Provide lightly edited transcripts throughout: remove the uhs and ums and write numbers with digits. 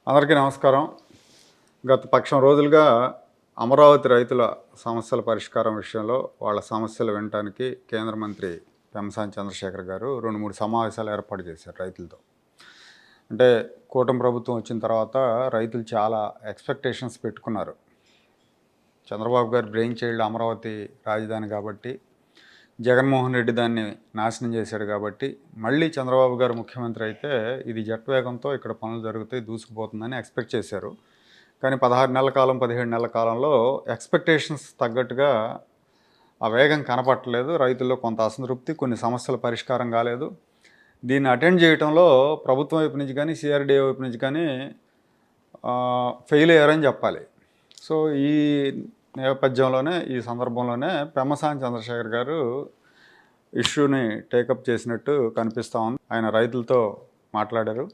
అందరికీ నమస్కారం. గత పక్షం రోజులుగా అమరావతి రైతుల సమస్యల పరిష్కారం విషయంలో వాళ్ళ సమస్యలు వినటానికి కేంద్ర మంత్రి పెమ్మసాని చంద్రశేఖర్ గారు 2-3 సమావేశాలు ఏర్పాటు చేశారు రైతులతో. అంటే కూటమి ప్రభుత్వం వచ్చిన తర్వాత రైతులు చాలా ఎక్స్పెక్టేషన్స్ పెట్టుకున్నారు. చంద్రబాబు గారు బ్రెయిన్ చైల్డ్ అమరావతి రాజధాని కాబట్టి, జగన్మోహన్ రెడ్డి దాన్ని నాశనం చేశాడు కాబట్టి, మళ్ళీ చంద్రబాబు గారు ముఖ్యమంత్రి అయితే ఇది జట్వేగంతో ఇక్కడ పనులు జరుగుతాయి, దూసుకుపోతుందని ఎక్స్పెక్ట్ చేశారు. కానీ 16 నెలల కాలం 17 నెలల కాలంలో ఎక్స్పెక్టేషన్స్ తగ్గట్టుగా ఆ వేగం కనపట్టలేదు. రైతుల్లో కొంత అసంతృప్తి, కొన్ని సమస్యల పరిష్కారం కాలేదు. దీన్ని అటెండ్ చేయడంలో ప్రభుత్వం వైపు నుంచి కానీ సిఆర్డీఏ వైపు నుంచి కానీ ఫెయిల్ అయ్యారని చెప్పాలి. సో ఈ నేపథ్యంలోనే, ఈ సందర్భంలోనే పెమ్మసాని చంద్రశేఖర్ గారు ఇష్యూని టేకప్ చేసినట్టు కనిపిస్తూ ఉంది. ఆయన రైతులతో మాట్లాడారు,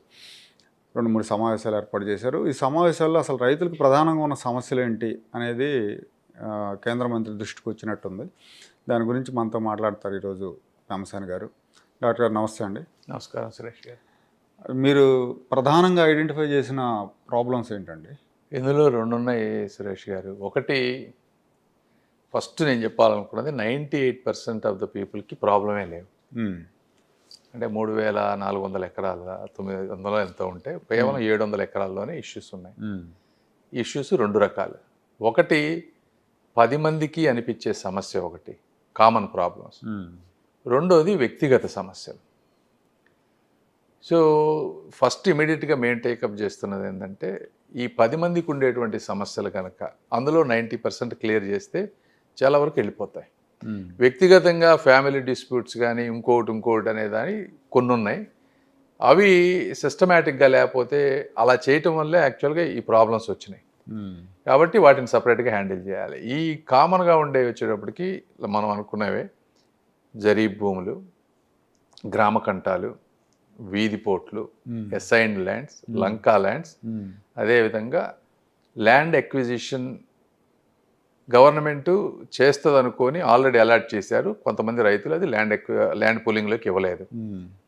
2-3 సమావేశాలు ఏర్పాటు చేశారు. ఈ సమావేశాల్లో అసలు రైతులకు ప్రధానంగా ఉన్న సమస్యలు ఏంటి అనేది కేంద్ర మంత్రి దృష్టికి వచ్చినట్టుంది. దాని గురించి మనతో మాట్లాడతారు ఈరోజు పెమ్మసాని గారు. డాక్టర్ గారు నమస్తే అండి. నమస్కారం సురేష్ గారు. మీరు ప్రధానంగా ఐడెంటిఫై చేసిన ప్రాబ్లమ్స్ ఏంటండి? ఇందులో 2 ఉన్నాయి సురేష్ గారు. ఒకటి, ఫస్ట్ నేను చెప్పాలనుకున్నది 98% ఆఫ్ ద పీపుల్కి ప్రాబ్లమే లేవు. అంటే 3,400 ఎకరాల 900 ఎంత ఉంటే కేవలం 700 ఎకరాల్లోనే ఇష్యూస్ ఉన్నాయి. ఈ ఇష్యూస్ 2 రకాలు. ఒకటి 10 మందికి అనిపించే సమస్య, ఒకటి కామన్ ప్రాబ్లమ్స్. రెండోది వ్యక్తిగత సమస్యలు. సో ఫస్ట్ ఇమీడియట్గా మేము టేకప్ చేస్తున్నది ఏంటంటే, ఈ 10 మందికి ఉండేటువంటి సమస్యలు కనుక అందులో 90% క్లియర్ చేస్తే చాలా వరకు వెళ్ళిపోతాయి. వ్యక్తిగతంగా ఫ్యామిలీ డిస్ప్యూట్స్ కానీ ఇంకోటి అనేదాని కొన్ని ఉన్నాయి. అవి సిస్టమేటిక్గా లేకపోతే అలా చేయటం వల్లే యాక్చువల్గా ఈ ప్రాబ్లమ్స్ వచ్చినాయి. కాబట్టి వాటిని సపరేట్గా హ్యాండిల్ చేయాలి. ఈ కామన్గా ఉండే వచ్చేటప్పటికి మనం అనుకునేవే జరీబ్ భూములు, గ్రామ కంటాలు, వీధి పోర్ట్లు, అసైన్డ్ ల్యాండ్స్, లంకా ల్యాండ్స్, అదేవిధంగా ల్యాండ్ ఎక్విజిషన్ గవర్నమెంటు చేస్తుంది అనుకొని ఆల్రెడీ అలాట్ చేశారు. కొంతమంది రైతులు అది ల్యాండ్ పూలింగ్లోకి ఇవ్వలేదు,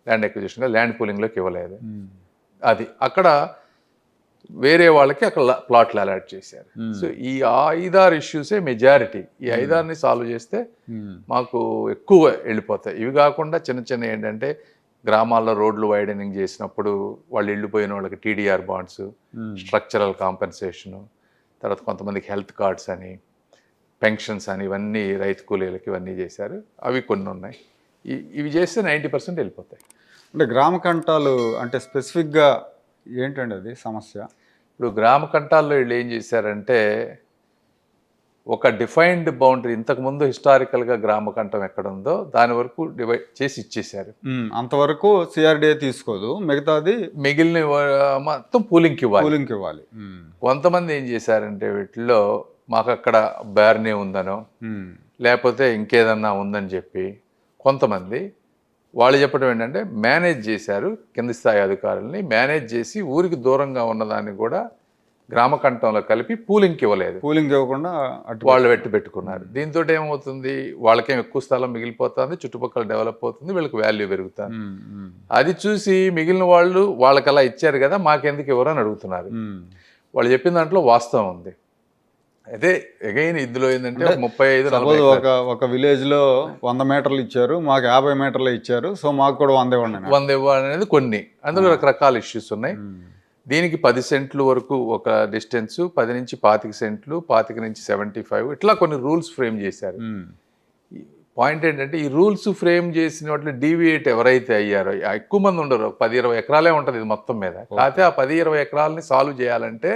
ల్యాండ్ ఎక్విజిషన్గా ల్యాండ్ పూలింగ్లోకి ఇవ్వలేదు. అది అక్కడ వేరే వాళ్ళకి అక్కడ ప్లాట్లు అలాట్ చేశారు. సో ఈ 5-6 ఇష్యూసే మెజారిటీ. ఈ 5-6ని సాల్వ్ చేస్తే మాకు ఎక్కువ వెళ్ళిపోతాయి. ఇవి కాకుండా చిన్న చిన్న ఏంటంటే, గ్రామాల్లో రోడ్లు వైడనింగ్ చేసినప్పుడు వాళ్ళు వెళ్ళిపోయిన వాళ్ళకి టీడీఆర్ బాండ్స్, స్ట్రక్చరల్ కాంపెన్సేషను, తర్వాత కొంతమందికి హెల్త్ కార్డ్స్ అని, పెన్షన్స్ అని, ఇవన్నీ రైతు కూలీలకి ఇవన్నీ చేశారు. అవి కొన్ని ఉన్నాయి. ఇవి చేస్తే 90% వెళ్ళిపోతాయి. అంటే గ్రామ కంటాలు అంటే స్పెసిఫిక్గా ఏంటండి అది సమస్య? ఇప్పుడు గ్రామ కంటాల్లో వీళ్ళు ఏం చేశారంటే, ఒక డిఫైన్డ్ బౌండరీ, ఇంతకుముందు హిస్టారికల్గా గ్రామ కంఠం ఎక్కడ ఉందో దాని వరకు డివైడ్ చేసి ఇచ్చేశారు. అంతవరకు సిఆర్డీఏ తీసుకోదు, మిగతాది మిగిలిన మొత్తం పూలింగ్కి ఇవ్వాలి. కొంతమంది ఏం చేశారంటే, వీటిలో మాకు అక్కడ బ్యార్నే ఉందనో లేకపోతే ఇంకేదన్నా ఉందని చెప్పి కొంతమంది వాళ్ళు చెప్పడం ఏంటంటే, మేనేజ్ చేశారు. కింది స్థాయి అధికారులని మేనేజ్ చేసి ఊరికి దూరంగా ఉన్నదాన్ని కూడా గ్రామ కంఠంలో కలిపి పూలింగ్కి ఇవ్వలేదు. పూలింగ్ ఇవ్వకుండా వాళ్ళు పెట్టుకున్నారు. దీంతో ఏమవుతుంది, వాళ్ళకేం ఎక్కువ స్థలం మిగిలిపోతుంది, చుట్టుపక్కల డెవలప్ అవుతుంది, వీళ్ళకి వాల్యూ పెరుగుతుంది. అది చూసి మిగిలిన వాళ్ళు వాళ్ళకి అలా ఇచ్చారు కదా, మాకెందుకు ఇవ్వరు అని అడుగుతున్నారు. వాళ్ళు చెప్పిన దాంట్లో వాస్తవం ఉంది. అదే అగైన్ ఇందులో ఏంటంటే 35 ఒక విలేజ్ లో 100 మీటర్లు ఇచ్చారు, మాకు 50 మీటర్లు ఇచ్చారు, సో మాకు కూడా 100 ఇవ్వండి అనేది కొన్ని. అందులో రకరకాల ఇష్యూస్ ఉన్నాయి. దీనికి 10 సెంట్లు వరకు ఒక డిస్టెన్స్, 10 నుంచి 25 సెంట్లు, 25 నుంచి 75, ఇట్లా కొన్ని రూల్స్ ఫ్రేమ్ చేశారు. పాయింట్ ఏంటంటే, ఈ రూల్స్ ఫ్రేమ్ చేసిన వాటిలో డీవియేట్ ఎవరైతే అయ్యారో ఎక్కువ మంది ఉండరు, 10-20 ఎకరాలే ఉంటుంది ఇది మొత్తం మీద. కాకపోతే ఆ 10-20 ఎకరాలని సాల్వ్ చేయాలంటే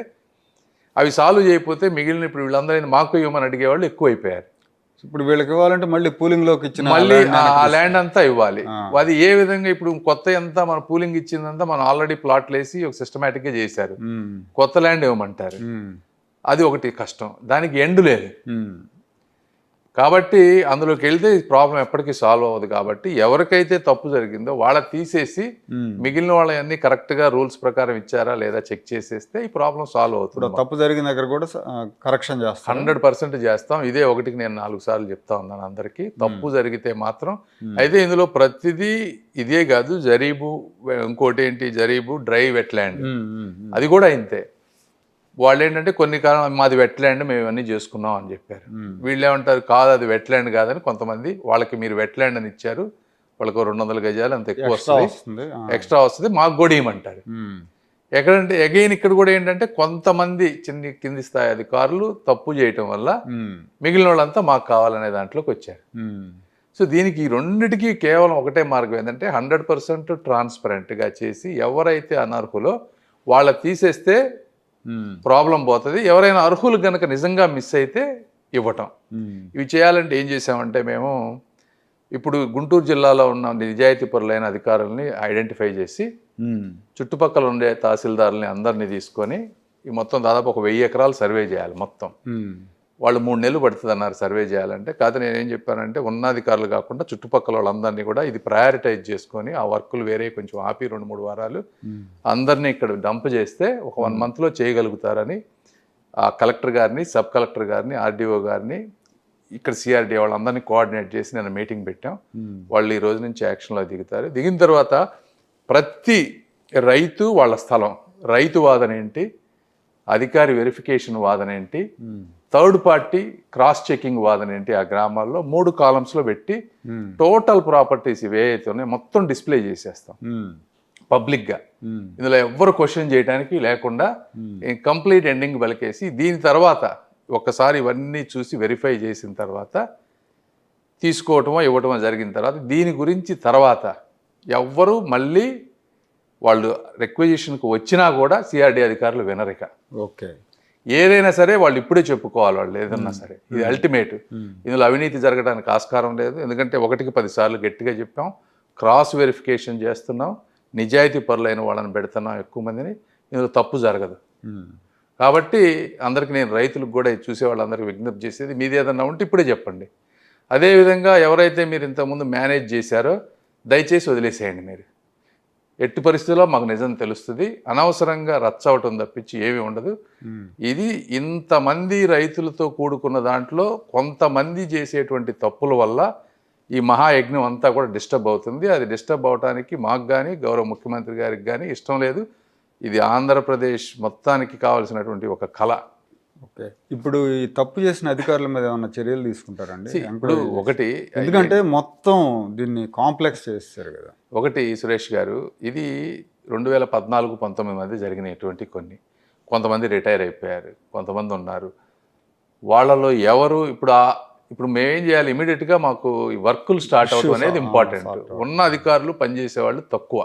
అవి సాల్వ్ చేయకపోతే మిగిలిన ఇప్పుడు వీళ్ళందరూ మాకు ఇవ్వమని అడిగేవాళ్ళు ఎక్కువ అయిపోయారు. ఇప్పుడు వీళ్ళకి ఇవ్వాలంటే మళ్ళీ పూలింగ్లోకి ఇచ్చిన మళ్ళీ ఆ ల్యాండ్ అంతా ఇవ్వాలి. అది ఏ విధంగా, ఇప్పుడు కొత్త అంతా మన పూలింగ్ ఇచ్చిందంతా మనం ఆల్రెడీ ప్లాట్లు వేసి ఒక సిస్టమేటిక్గా చేశారు, కొత్త ల్యాండ్ ఇవ్వమంటారు. అది ఒకటి కష్టం, దానికి ఎండ్ లేదు. కాబట్టి అందులోకి వెళ్తే ఈ ప్రాబ్లం ఎప్పటికీ సాల్వ్ అవ్వదు. కాబట్టి ఎవరికైతే తప్పు జరిగిందో వాళ్ళ తీసేసి మిగిలిన వాళ్ళన్నీ కరెక్ట్గా రూల్స్ ప్రకారం ఇచ్చారా లేదా చెక్ చేసేస్తే ఈ ప్రాబ్లం సాల్వ్ ఇప్పుడు అవుతుంది. తప్పు జరిగిన దగ్గర కూడా కరెక్షన్ చేస్తాం. 100% చేస్తాం. ఇదే ఒకటికి నేను 4 సార్లు చెప్తా ఉన్నాను అందరికీ. తప్పు జరిగితే మాత్రం అయితే ఇందులో ప్రతిదీ ఇదే కాదు, జరీబు, ఇంకోటి ఏంటి జరీబు, డ్రై వెట్లాండ్, అది కూడా ఇంతే. వాళ్ళు ఏంటంటే కొన్ని కాలం మాది వెట్లాండ్, మేము ఇవన్నీ చేసుకున్నాం అని చెప్పారు. వీళ్ళు ఏమంటారు, కాదు అది వెట్లాండ్ కాదని కొంతమంది, వాళ్ళకి మీరు వెట్లాండ్ అని ఇచ్చారు, వాళ్ళకు 200 గజాలు అంత ఎక్కువ వస్తుంది, ఎక్స్ట్రా వస్తుంది, మాకు కూడా ఇవ్వమంటారు. ఎక్కడంటే అగైన్ ఇక్కడ కూడా ఏంటంటే కొంతమంది కింది స్థాయి అధికారులు తప్పు చేయటం వల్ల మిగిలిన వాళ్ళంతా మాకు కావాలనే దాంట్లోకి వచ్చారు. సో దీనికి ఈ రెండిటికి కేవలం ఒకటే మార్గం ఏంటంటే 100% ట్రాన్స్పరెంట్గా చేసి ఎవరైతే అనర్హులో వాళ్ళ తీసేస్తే ప్రాబ్లం పోతుంది. ఎవరైనా అర్హులు కనుక నిజంగా మిస్ అయితే ఇవ్వటం. ఇవి చేయాలంటే ఏం చేసామంటే మేము ఇప్పుడు గుంటూరు జిల్లాలో ఉన్న నిజాయితీ పరులైన అధికారుల్ని ఐడెంటిఫై చేసి చుట్టుపక్కల ఉండే తహసీల్దారుల్ని అందరినీ తీసుకొని ఈ మొత్తం దాదాపు 1000 ఎకరాలు సర్వే చేయాలి మొత్తం. వాళ్ళు 3 నెలలు పడుతుంది అన్నారు సర్వే చేయాలంటే. కాదు నేనేం చెప్పానంటే ఉన్నధికారులు కాకుండా చుట్టుపక్కల వాళ్ళందరినీ కూడా ఇది ప్రయారిటైజ్ చేసుకొని ఆ వర్కులు వేరే కొంచెం ఆపి 2-3 వారాలు అందరినీ ఇక్కడ డంప్ చేస్తే ఒక 1 monthలో చేయగలుగుతారని ఆ కలెక్టర్ గారిని, సబ్ కలెక్టర్ గారిని, ఆర్డీఓ గారిని, ఇక్కడ సిఆర్డీ వాళ్ళందరినీ కోఆర్డినేట్ చేసి నేను మీటింగ్ పెట్టాం. వాళ్ళు ఈ రోజు నుంచి యాక్షన్లో దిగుతారు. దిగిన తర్వాత ప్రతి రైతు వాళ్ళ స్థలం, రైతు వాదన ఏంటి, అధికారి వెరిఫికేషన్ వాదన ఏంటి, థర్డ్ పార్టీ క్రాస్ చెకింగ్ వాదన ఏంటి, ఆ గ్రామాల్లో 3 కాలమ్స్లో పెట్టి టోటల్ ప్రాపర్టీస్ ఇవేవైతే ఉన్నాయో మొత్తం డిస్ప్లే చేసేస్తాం పబ్లిక్గా. ఇందులో ఎవ్వరు క్వశ్చన్ చేయడానికి లేకుండా కంప్లీట్ ఎండింగ్ పలికేసి దీని తర్వాత ఒక్కసారి ఇవన్నీ చూసి వెరిఫై చేసిన తర్వాత తీసుకోవటమో ఇవ్వటమో జరిగిన తర్వాత దీని గురించి తర్వాత ఎవ్వరు మళ్ళీ వాళ్ళు రిక్వజిషన్కి వచ్చినా కూడా సిఆర్డీ అధికారులు వినరిక. ఓకే, ఏదైనా సరే వాళ్ళు ఇప్పుడే చెప్పుకోవాలి, వాళ్ళు ఏదన్నా సరే. ఇది అల్టిమేట్. ఇందులో అవినీతి జరగడానికి ఆస్కారం లేదు. ఎందుకంటే 1కి 10 సార్లు గట్టిగా చెప్పాం, క్రాస్ వెరిఫికేషన్ చేస్తున్నాం, నిజాయితీ పరులైన వాళ్ళని పెడుతున్నాం ఎక్కువ మందిని, ఇందులో తప్పు జరగదు. కాబట్టి అందరికీ నేను రైతులకు కూడా చూసే వాళ్ళందరికీ విజ్ఞప్తి చేసేది, మీది ఏదన్నా ఉంటే ఇప్పుడే చెప్పండి. అదేవిధంగా ఎవరైతే మీరు ఇంతకుముందు మేనేజ్ చేశారో దయచేసి వదిలేసేయండి. మీరు ఎట్టి పరిస్థితుల్లో మాకు నిజం తెలుస్తుంది, అనవసరంగా రచ్చవటం తప్పించి ఏమీ ఉండదు. ఇది ఇంతమంది రైతులతో కూడుకున్న దాంట్లో కొంతమంది చేసేటువంటి తప్పుల వల్ల ఈ మహాయజ్ఞం అంతా కూడా డిస్టర్బ్ అవుతుంది. అది డిస్టర్బ్ అవడానికి మాకు కానీ గౌరవ ముఖ్యమంత్రి గారికి కానీ ఇష్టం లేదు. ఇది ఆంధ్రప్రదేశ్ మొత్తానికి కావాల్సినటువంటి ఒక కళ. ఓకే, ఇప్పుడు ఈ తప్పు చేసిన అధికారుల మీద ఏమైనా చర్యలు తీసుకుంటారండి? ఇప్పుడు ఒకటి, ఎందుకంటే మొత్తం దీన్ని కాంప్లెక్స్ చేస్తారు కదా. ఒకటి సురేష్ గారు, ఇది 2014-19 మధ్య జరిగినటువంటి కొంతమంది రిటైర్ అయిపోయారు, కొంతమంది ఉన్నారు. వాళ్ళలో ఎవరు ఇప్పుడు మేమేం చేయాలి, ఇమీడియట్గా మాకు ఈ వర్కులు స్టార్ట్ అవడం అనేది ఇంపార్టెంట్. ఉన్న అధికారులు పనిచేసేవాళ్ళు తక్కువ.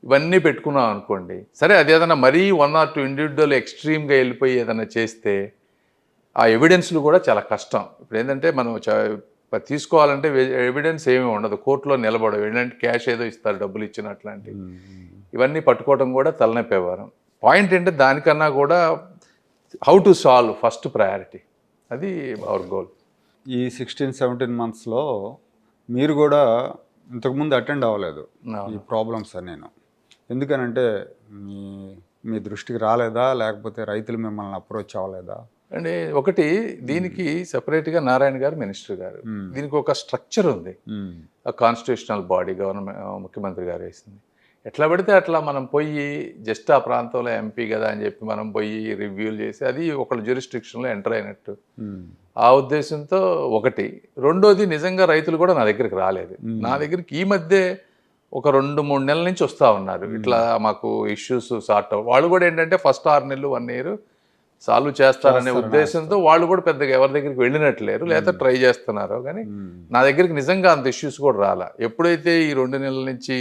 ఇవన్నీ పెట్టుకున్నాం అనుకోండి, సరే అది ఏదైనా మరీ 1 or 2 ఇండివిజువల్ ఎక్స్ట్రీమ్గా వెళ్ళిపోయి ఏదైనా చేస్తే ఆ ఎవిడెన్స్లు కూడా చాలా కష్టం. ఇప్పుడు ఏంటంటే మనం తీసుకోవాలంటే ఎవిడెన్స్ ఏమీ ఉండదు, కోర్టులో నిలబడవు, ఏంటంటే క్యాష్ ఏదో ఇస్తారు డబ్బులు ఇచ్చిన అట్లాంటివి. ఇవన్నీ పట్టుకోవడం కూడా తలనొప్పేవారం. పాయింట్ ఏంటంటే దానికన్నా కూడా how to solve first priority, అది అవర్ గోల్. ఈ 16-17 monthsలో మీరు కూడా ఇంతకుముందు అటెండ్ అవ్వలేదు ఈ ప్రాబ్లమ్స్ నేను. ఎందుకనంటే మీ దృష్టికి రాలేదా, లేకపోతే రైతులు మిమ్మల్ని అప్రోచ్ అవ్వలేదా? అంటే ఒకటి, దీనికి సెపరేట్గా నారాయణ గారు మినిస్టర్ గారు, దీనికి ఒక స్ట్రక్చర్ ఉంది, కాన్స్టిట్యూషనల్ బాడీ ముఖ్యమంత్రి గారు వేసింది. ఎట్లా పెడితే అట్లా మనం పోయి జస్ట్ ఆ ప్రాంతంలో ఎంపీ కదా అని చెప్పి మనం పోయి రివ్యూలు చేసి అది ఒకళ్ళ జ్యూరిస్డిక్షన్లో ఎంటర్ అయినట్టు ఆ ఉద్దేశంతో ఒకటి. రెండోది, నిజంగా రైతులు కూడా నా దగ్గరికి రాలేదు. నా దగ్గరికి ఈ మధ్య ఒక 2-3 నెలల నుంచి వస్తూ ఉన్నారు, ఇట్లా మాకు ఇష్యూస్ సార్ట్ అవ్వ. వాళ్ళు కూడా ఏంటంటే ఫస్ట్ 6 నెలలు 1 year సాల్వ్ చేస్తారనే ఉద్దేశంతో వాళ్ళు కూడా పెద్దగా ఎవరి దగ్గరికి వెళ్ళినట్లేరు, లేదా ట్రై చేస్తున్నారు. కానీ నా దగ్గరికి నిజంగా అంత ఇష్యూస్ కూడా రాలా. ఎప్పుడైతే ఈ 2 నెలల నుంచి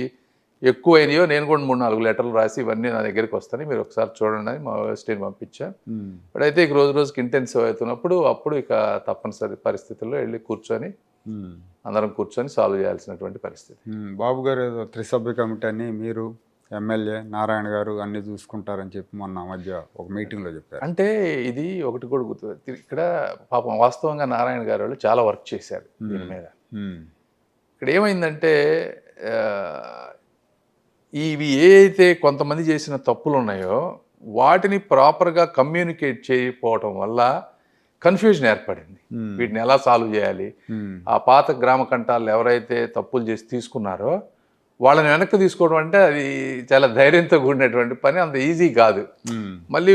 ఎక్కువైనాయో నేను కూడా 3-4 లెటర్లు రాసి ఇవన్నీ నా దగ్గరికి వస్తాయి, మీరు ఒకసారి చూడండి అని మా యూనివర్సిటీని పంపించాను. బట్ అయితే ఇక రోజుకి ఇంటెన్సివ్ అవుతున్నప్పుడు అప్పుడు ఇక తప్పనిసరి పరిస్థితుల్లో వెళ్ళి అందరం కూర్చొని సాల్వ్ చేయాల్సినటువంటి పరిస్థితి. బాబు గారు ఏదో 3 సభ్య కమిటీ అని మీరు ఎమ్మెల్యే నారాయణ గారు అన్నీ చూసుకుంటారని చెప్పి మొన్న మధ్య ఒక మీటింగ్లో చెప్పారు. అంటే ఇది ఒకటి కూడా గుర్తు, ఇక్కడ పాపం వాస్తవంగా నారాయణ గారు వాళ్ళు చాలా వర్క్ చేశారు దీని మీద. ఇక్కడ ఏమైందంటే ఇవి ఏదైతే కొంతమంది చేసిన తప్పులు ఉన్నాయో వాటిని ప్రాపర్గా కమ్యూనికేట్ చేయకపోవటం వల్ల కన్ఫ్యూజన్ ఏర్పడింది. వీటిని ఎలా సాల్వ్ చేయాలి, ఆ పాత గ్రామ కంఠాలు ఎవరైతే తప్పులు చేసి తీసుకున్నారో వాళ్ళని వెనక్కి తీసుకోవడం అంటే అది చాలా ధైర్యంతో కూడినటువంటి పని, అంత ఈజీ కాదు. మళ్ళీ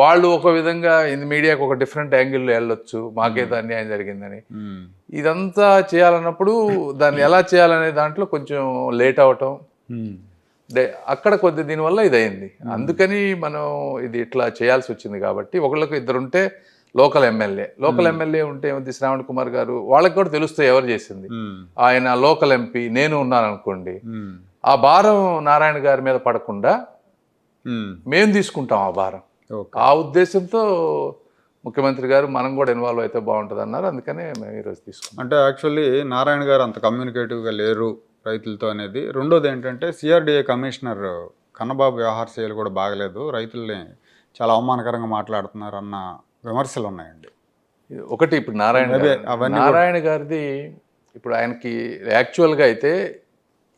వాళ్ళు ఒక విధంగా మీడియాకు ఒక డిఫరెంట్ యాంగిల్లో వెళ్ళొచ్చు, మాకేదో అన్యాయం జరిగిందని. ఇదంతా చేయాలన్నప్పుడు దాన్ని ఎలా చేయాలనే దాంట్లో కొంచెం లేట్ అవటం, అక్కడ కొద్ది దీనివల్ల ఇది అయింది. అందుకని మనం ఇది ఇట్లా చేయాల్సి వచ్చింది. కాబట్టి ఒకళ్ళకు ఇద్దరుంటే లోకల్ ఎమ్మెల్యే ఉంటే ఏమిటి, శ్రావణ్ కుమార్ గారు వాళ్ళకి కూడా తెలుస్తాయి ఎవరు చేసింది. ఆయన లోకల్ ఎంపీ, నేను ఉన్నాను అనుకోండి, ఆ భారం నారాయణ గారి మీద పడకుండా మేము తీసుకుంటాం ఆ భారం. ఆ ఉద్దేశంతో ముఖ్యమంత్రి గారు మనం కూడా ఇన్వాల్వ్ అయితే బాగుంటుంది అన్నారు. అందుకనే మేము ఈరోజు తీసుకున్నాం. అంటే యాక్చువల్లీ నారాయణ గారు అంత కమ్యూనికేటివ్గా లేరు రైతులతో అనేది. రెండోది ఏంటంటే సిఆర్డిఏ కమిషనర్ కన్నబాబు వ్యవహార శైలి కూడా బాగలేదు, రైతుల్ని చాలా అవమానకరంగా మాట్లాడుతున్నారు అన్న విమర్శలు ఉన్నాయండి. ఒకటి ఇప్పుడు నారాయణ గారిది ఇప్పుడు ఆయనకి యాక్చువల్గా అయితే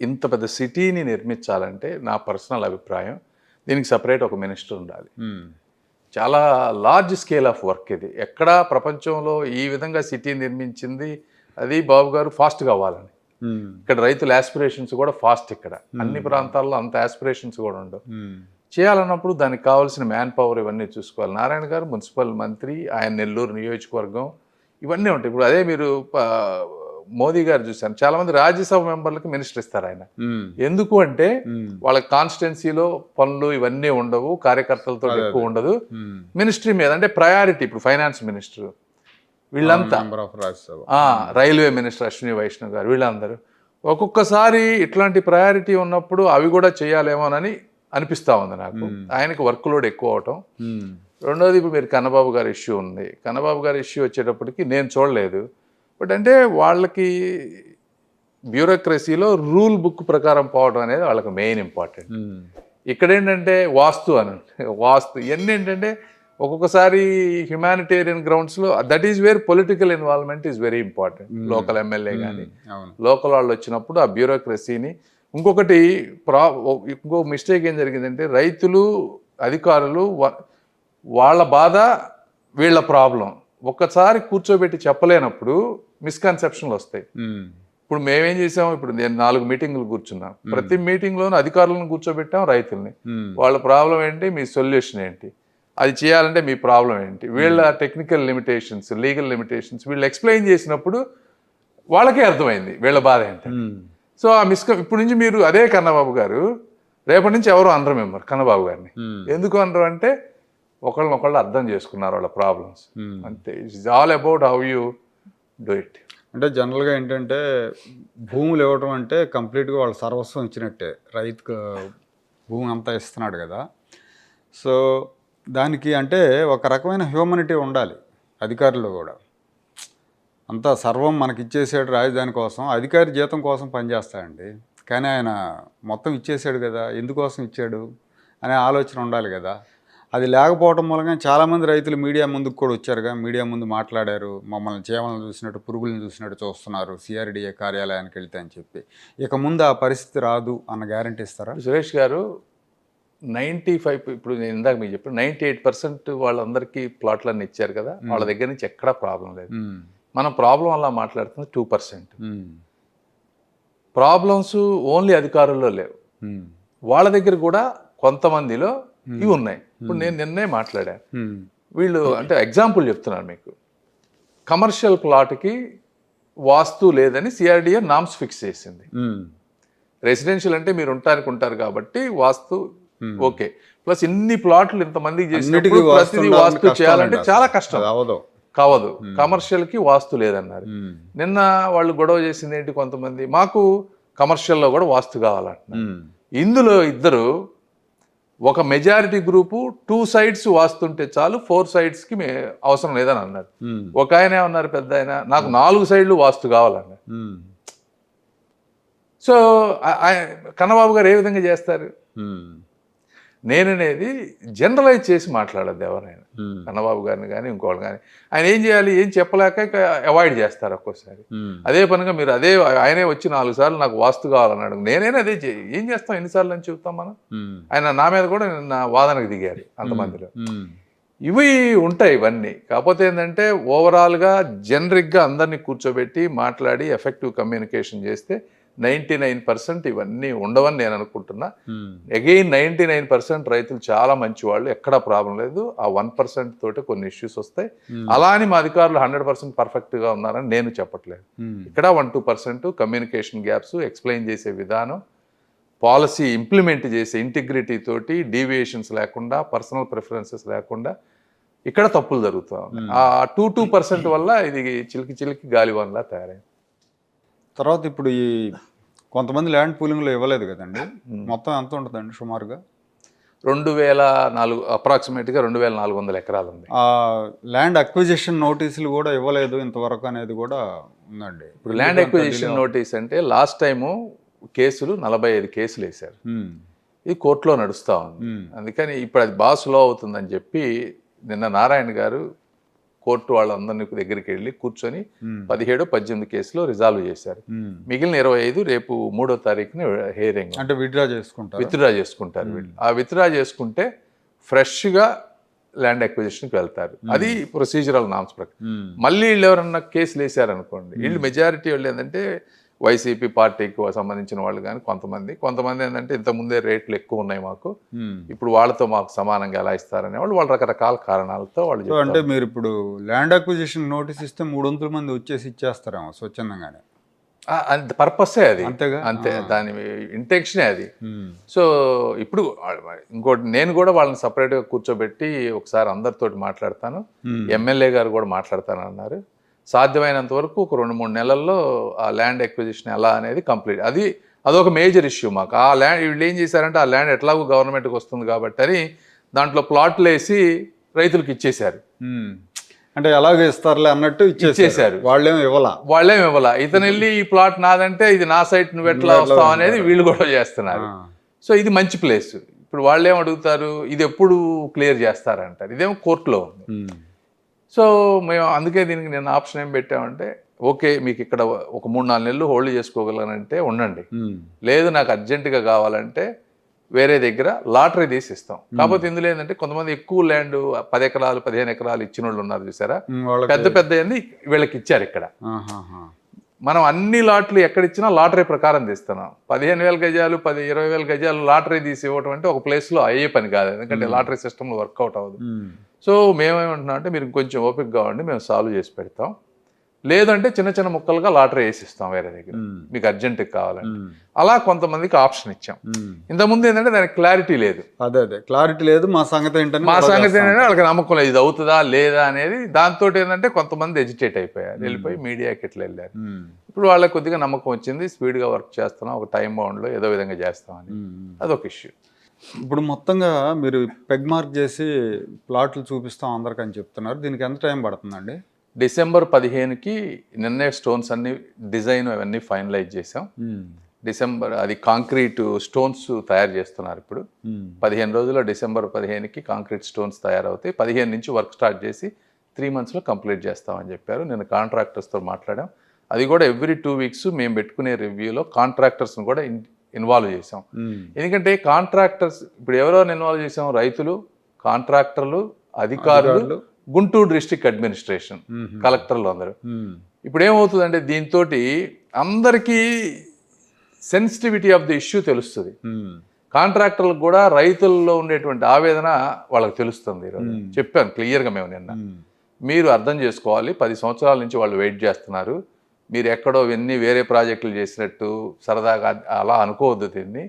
ఇంత పెద్ద సిటీని నిర్మించాలంటే నా పర్సనల్ అభిప్రాయం దీనికి సపరేట్ ఒక మినిస్టర్ ఉండాలి. చాలా లార్జ్ స్కేల్ ఆఫ్ వర్క్ ఇది. ఎక్కడా ప్రపంచంలో ఈ విధంగా సిటీ నిర్మించింది అది బాబు గారు ఫాస్ట్గా అవ్వాలని. ఇక్కడ రైతుల ఆస్పిరేషన్స్ కూడా ఫాస్ట్. ఇక్కడ అన్ని ప్రాంతాల్లో అంత ఆస్పిరేషన్స్ కూడా ఉండవు. చేయాలన్నప్పుడు దానికి కావాల్సిన మ్యాన్ పవర్ ఇవన్నీ చూసుకోవాలి. నారాయణ గారు మున్సిపల్ మంత్రి, ఆయన నెల్లూరు నియోజకవర్గం ఇవన్నీ ఉంటాయి. ఇప్పుడు అదే మీరు మోదీ గారు చూశాను, చాలా మంది రాజ్యసభ మెంబర్లకు మినిస్టర్ ఇస్తారు ఆయన. ఎందుకు అంటే వాళ్ళ కాన్స్టిట్యున్సీలో పనులు ఇవన్నీ ఉండవు, కార్యకర్తలతో ఎక్కువ ఉండదు, మినిస్ట్రీ మీద అంటే ప్రయారిటీ. ఇప్పుడు ఫైనాన్స్ మినిస్టర్ వీళ్ళంతా, రైల్వే మినిస్టర్ అశ్విని వైష్ణవ్ గారు, వీళ్ళందరూ ఒక్కొక్కసారి ఇట్లాంటి ప్రయారిటీ ఉన్నప్పుడు అవి కూడా చేయాలేమోనని అనిపిస్తూ ఉంది నాకు. ఆయనకు వర్క్ లోడ్ ఎక్కువ అవటం. రెండోది ఇప్పుడు మీరు కన్నబాబు గారి ఇష్యూ ఉంది. కన్నబాబు గారి ఇష్యూ వచ్చేటప్పటికి నేను చూడలేదు, బట్ అంటే వాళ్ళకి బ్యూరోక్రసీలో రూల్ బుక్ ప్రకారం పోవడం అనేది వాళ్ళకి మెయిన్ ఇంపార్టెంట్. ఇక్కడ ఏంటంటే వాస్తు ఇవన్నీ ఏంటంటే ఒక్కొక్కసారి హ్యుమానిటేరియన్ గ్రౌండ్స్లో that is where political involvement is very important. Local MLA కానీ లోకల్ వాళ్ళు వచ్చినప్పుడు ఆ బ్యూరోక్రసీని. ఇంకొకటి ఇంకో మిస్టేక్ ఏం జరిగిందంటే రైతులు అధికారులు వాళ్ళ బాధ వీళ్ళ ప్రాబ్లం ఒక్కసారి కూర్చోబెట్టి చెప్పలేనప్పుడు మిస్కన్సెప్షన్లు వస్తాయి. ఇప్పుడు మేమేం చేసాం, ఇప్పుడు నేను 4 మీటింగులు కూర్చున్నాం, ప్రతి మీటింగ్లోనూ అధికారులను కూర్చోబెట్టాం, రైతుల్ని. వాళ్ళ ప్రాబ్లం ఏంటి, మీ సొల్యూషన్ ఏంటి, అది చేయాలంటే మీ ప్రాబ్లం ఏంటి, వీళ్ళ టెక్నికల్ లిమిటేషన్స్, లీగల్ లిమిటేషన్స్ వీళ్ళు ఎక్స్ప్లెయిన్ చేసినప్పుడు వాళ్ళకే అర్థమైంది వీళ్ళ బాధ ఏంటంటే. సో ఆ ఇప్పుడు నుంచి మీరు అదే కన్నబాబు గారు రేపటి నుంచి ఎవరు అనరు మెంబర్ కన్నబాబు గారిని. ఎందుకు అనరు అంటే ఒకళ్ళనొకళ్ళు అర్థం చేసుకున్నారు వాళ్ళ ప్రాబ్లమ్స్, అంతే. It's all about how you do it. అంటే జనరల్గా ఏంటంటే భూములు ఇవ్వడం అంటే కంప్లీట్గా వాళ్ళ సర్వస్వం ఇచ్చినట్టే. రైతుకు భూమి అంతా ఇస్తున్నాడు కదా, సో దానికి అంటే ఒక రకమైన హ్యూమనిటీ ఉండాలి అధికారులు కూడా. అంతా సర్వం మనకి ఇచ్చేసాడు రాజధాని కోసం, అధికారి జీతం కోసం పనిచేస్తాడండి, కానీ ఆయన మొత్తం ఇచ్చేసాడు కదా, ఎందుకోసం ఇచ్చాడు అనే ఆలోచన ఉండాలి కదా. అది లేకపోవడం మూలంగా చాలామంది రైతులు మీడియా ముందుకు కూడా వచ్చారుగా, మీడియా ముందు మాట్లాడారు, మమ్మల్ని చీమలను చూసినట్టు పురుగులను చూసినట్టు చూస్తున్నారు సిఆర్డిఏ కార్యాలయానికి వెళ్తే అని చెప్పి. ఇక ముందు ఆ పరిస్థితి రాదు అన్న గ్యారంటీ ఇస్తారా? సురేష్ గారు 95 ఇప్పుడు నేను ఇందాక మీకు చెప్పాను 98% వాళ్ళందరికీ ప్లాట్లన్నీ ఇచ్చారు కదా, వాళ్ళ దగ్గర నుంచి ఎక్కడా ప్రాబ్లం లేదు. మనం ప్రాబ్లం అలా మాట్లాడుతుంది 2%. ప్రాబ్లమ్స్ ఓన్లీ అధికారుల్లో లేవు, వాళ్ళ దగ్గర కూడా కొంతమందిలో ఇవి ఉన్నాయి. ఇప్పుడు నేను నిన్నే మాట్లాడాను, వీళ్ళు అంటే ఎగ్జాంపుల్ చెప్తున్నాను మీకు, కమర్షియల్ ప్లాట్కి వాస్తు లేదని సిఆర్డిఏ నామ్స్ ఫిక్స్ చేసింది. రెసిడెన్షియల్ అంటే మీరు ఉండటానికి ఉంటారు కాబట్టి వాస్తు ఓకే, ప్లస్ ఇన్ని ప్లాట్లు ఇంతమందికి చేసినప్పుడు ప్రతిదీ వాస్తు చేయాలంటే చాలా కష్టం, కావదు. కమర్షియల్కి వాస్తు లేదన్నారు. నిన్న వాళ్ళు గొడవ చేసింది ఏంటి, కొంతమంది మాకు కమర్షియల్లో కూడా వాస్తు కావాలంటున్నారు. ఇందులో ఇద్దరు, ఒక మెజారిటీ గ్రూపు 2 sides వాస్తుంటే చాలు, 4 sidesకి అవసరం లేదని అన్నారు. ఒక ఆయన ఏమన్నారు, పెద్ద ఆయన, నాకు 4 sides వాస్తు కావాలన్నారు. సో కన్నబాబు గారు ఏ విధంగా చేస్తారు? ఉమ్, నేననేది జనరలైజ్ చేసి మాట్లాడద్దు ఎవరైనా, ఉమ్, కన్నబాబు గారిని కానీ ఇంకోళ్ళు కానీ. ఆయన ఏం చేయాలి, ఏం చెప్పలేక అవాయిడ్ చేస్తారు ఒక్కోసారి. ఉమ్, అదే పనిగా మీరు ఆయనే వచ్చి 4 సార్లు నాకు వాస్తు కావాలన్నాడు, నేనైనా అదే ఏం చేస్తాం, ఎన్నిసార్లు అని చెప్తాం మనం. ఉమ్, ఆయన నా మీద కూడా నా వాదనకు దిగారు అంతమందిలో. ఉమ్, ఇవి ఉంటాయి ఇవన్నీ. కాకపోతే ఏంటంటే ఓవరాల్గా జనరిక్గా అందరినీ కూర్చోబెట్టి మాట్లాడి ఎఫెక్టివ్ కమ్యూనికేషన్ చేస్తే 99% ఇవన్నీ ఉండవని నేను అనుకుంటున్నా. ఉమ్, అగైన్ 99% రైతులు చాలా మంచి వాళ్ళు, ఎక్కడా ప్రాబ్లం లేదు. ఆ 1% తోటే కొన్ని ఇష్యూస్ వస్తాయి. అలా అని మా అధికారులు 100% పర్ఫెక్ట్గా ఉన్నారని నేను చెప్పట్లేదు. ఉమ్, ఇక్కడ 1-2% కమ్యూనికేషన్ గ్యాప్స్, ఎక్స్ప్లెయిన్ చేసే విధానం, పాలసీ ఇంప్లిమెంట్ చేసే ఇంటిగ్రిటీ తోటి, డీవియేషన్స్ లేకుండా, పర్సనల్ ప్రిఫరెన్సెస్ లేకుండా ఇక్కడ తప్పులు జరుగుతూ ఉన్నాయి. ఆ 2% వల్ల ఇది చిలికి గాలివాన్లా తయారైంది. తర్వాత ఇప్పుడు ఈ కొంతమంది ల్యాండ్ పూలింగ్లో ఇవ్వలేదు కదండి, మొత్తం ఎంత ఉంటుందండి సుమారుగా? 2004 అప్రాక్సిమేట్గా 2400 ఎకరాలు ఉంది. ఆ ల్యాండ్ అక్విజిషన్ నోటీసులు కూడా ఇవ్వలేదు ఇంతవరకు అనేది కూడా ఉందండి. ఇప్పుడు ల్యాండ్ అక్విజిషన్ నోటీస్ అంటే లాస్ట్ టైము కేసులు 45 కేసులు వేశారు. ఉమ్, ఇది కోర్టులో నడుస్తూ ఉంది. అందుకని ఇప్పుడు అది బాగా స్లో అవుతుందని చెప్పి నిన్న నారాయణ గారు కోర్టు వాళ్ళందరినీ దగ్గరికి వెళ్ళి కూర్చొని 17-18 కేసులు రిజాల్వ్ చేశారు. మిగిలిన 25 రేపు 3వ తారీఖున హియరింగ్, అంటే విత్డ్రా చేసుకుంటారు వీళ్ళు. ఆ విత్డ్రా చేసుకుంటే ఫ్రెష్గా ల్యాండ్ అక్విజిషన్కి వెళ్తారు. అది ప్రొసీజరల్ నామ్స్ ప్రకారం. మళ్ళీ వీళ్ళు ఎవరన్నా కేసులు వేసారనుకోండి, వీళ్ళు మెజారిటీ వాళ్ళు ఏంటంటే వైసీపీ పార్టీకి సంబంధించిన వాళ్ళు కానీ కొంతమంది ఏంటంటే ఇంతకుముందే రేట్లు ఎక్కువ ఉన్నాయి మాకు, ఇప్పుడు వాళ్ళతో మాకు సమానంగా ఎలా ఇస్తారనే వాళ్ళు రకరకాల కారణాలతో వాళ్ళు. అంటే మీరు ఇప్పుడు ల్యాండ్ అక్విజిషన్ నోటీస్ ఇస్తే 300 మంది వచ్చేసి ఇచ్చేస్తారేమో స్వచ్ఛందంగానే. పర్పసే అది, అంతేగా, అంతే, దాని ఇంటెన్షనే అది. సో ఇప్పుడు ఇంకోటి, నేను కూడా వాళ్ళని సపరేట్గా కూర్చోబెట్టి ఒకసారి అందరితోటి మాట్లాడతాను, ఎమ్మెల్యే గారు కూడా మాట్లాడతాను అన్నారు. సాధ్యమైనంత వరకు ఒక 2-3 నెలల్లో ఆ ల్యాండ్ ఎక్విజిషన్ ఎలా అనేది కంప్లీట్, అదొక మేజర్ ఇష్యూ మాకు. ఆ ల్యాండ్ వీళ్ళు ఏం చేశారంటే, ఆ ల్యాండ్ ఎట్లాగో గవర్నమెంట్కి వస్తుంది కాబట్టి అని దాంట్లో ప్లాట్లు వేసి రైతులకు ఇచ్చేశారు. అంటే ఎలాగ ఇస్తారులే అన్నట్టు ఇచ్చేసారు. వాళ్ళేం ఇవ్వాల. ఇతను వెళ్ళి ఈ ప్లాట్ నాదంటే ఇది నా సైట్, నువ్వు ఎట్లా వస్తావు అనేది వీళ్ళు కూడా చేస్తున్నారు. సో ఇది మంచి ప్లేస్. ఇప్పుడు వాళ్ళు ఏం అడుగుతారు, ఇది ఎప్పుడు క్లియర్ చేస్తారంటారు, ఇదేమో కోర్టులో ఉంది. సో మేము అందుకే దీనికి నేను ఆప్షన్ ఏం పెట్టామంటే, ఓకే మీకు ఇక్కడ ఒక 3-4 నెలలు హోల్డ్ చేసుకోగలనంటే ఉండండి, లేదు నాకు అర్జెంటుగా కావాలంటే వేరే దగ్గర లాటరీ తీసి ఇస్తాం. కాకపోతే ఇందులో ఏంటంటే కొంతమంది ఎక్కువ ల్యాండ్ 10 ఎకరాలు 15 ఎకరాలు ఇచ్చిన వాళ్ళు ఉన్నారు చూసారా, పెద్ద వీళ్ళకి ఇచ్చారు. ఇక్కడ మనం అన్ని లాట్లు ఎక్కడిచ్చినా లాటరీ ప్రకారం తీస్తున్నాం. 15,000 గజాలు 20,000 గజాలు లాటరీ తీసి ఇవ్వటం అంటే ఒక ప్లేస్లో అయ్యే పని కాదు, ఎందుకంటే లాటరీ సిస్టంలో వర్కౌట్ అవ్వదు. సో మేమేమంటున్నాం అంటే, మీరు కొంచెం ఓపిక కావండి, మేము సాల్వ్ చేసి పెడతాం, లేదంటే చిన్న ముక్కలుగా లాటరీ వేసిస్తాం వేరే దగ్గర, మీకు అర్జెంటుగా కావాలంటే. అలా కొంతమందికి ఆప్షన్ ఇచ్చాం. ఇంతకుముందు ఏంటంటే దానికి క్లారిటీ లేదు. క్లారిటీ లేదు, మా సంగతి ఏంటంటే వాళ్ళకి నమ్మకం లేదు, ఇది అవుతుందా లేదా అనేది. దాంతో ఏంటంటే కొంతమంది ఎజిటేట్ అయిపోయారు, వెళ్ళిపోయి మీడియాకి ఎట్లా వెళ్ళారు. ఇప్పుడు వాళ్ళకి కొద్దిగా నమ్మకం వచ్చింది, స్పీడ్గా వర్క్ చేస్తున్నాం, ఒక టైం బౌండ్లో ఏదో విధంగా చేస్తామని. అదొక ఇష్యూ. ఇప్పుడు మొత్తంగా మీరు పెగ్ మార్క్ చేసి ప్లాట్లు చూపిస్తాం అందరికని చెప్తున్నారు, దీనికి ఎంత టైం పడుతుందండి? డిసెంబర్ 15కి నిన్నే స్టోన్స్ అన్ని డిజైన్ అవన్నీ ఫైనలైజ్ చేసాం. డిసెంబర్ అది కాంక్రీట్ స్టోన్స్ తయారు చేస్తున్నారు ఇప్పుడు. 15 రోజుల్లో డిసెంబర్ 15కి కాంక్రీట్ స్టోన్స్ తయారవుతాయి. 15 నుంచి వర్క్ స్టార్ట్ చేసి 3 monthsలో కంప్లీట్ చేస్తామని చెప్పారు. నేను కాంట్రాక్టర్స్తో మాట్లాడాం. అది కూడా ఎవ్రీ 2 weeks మేము పెట్టుకునే రివ్యూలో కాంట్రాక్టర్స్ని కూడా ఇన్వాల్వ్ చేసాం. ఎందుకంటే కాంట్రాక్టర్స్ ఇప్పుడు ఎవరెవరు ఇన్వాల్వ్ చేసాం, రైతులు, కాంట్రాక్టర్లు, అధికారులు, గుంటూరు డిస్ట్రిక్ట్ అడ్మినిస్ట్రేషన్, కలెక్టర్లు అందరూ. ఇప్పుడు ఏమవుతుందంటే దీంతో అందరికీ సెన్సిటివిటీ ఆఫ్ ది ఇష్యూ తెలుస్తుంది. కాంట్రాక్టర్లకు కూడా రైతుల్లో ఉండేటువంటి ఆవేదన వాళ్ళకి తెలుస్తుంది. చెప్పాను క్లియర్గా మేము నిన్న, మీరు అర్థం చేసుకోవాలి, 10 సంవత్సరాల నుంచి వాళ్ళు వెయిట్ చేస్తున్నారు, మీరు ఎక్కడో ఇవన్నీ వేరే ప్రాజెక్టులు చేసినట్టు సరదాగా అలా అనుకోవద్దు. దీన్ని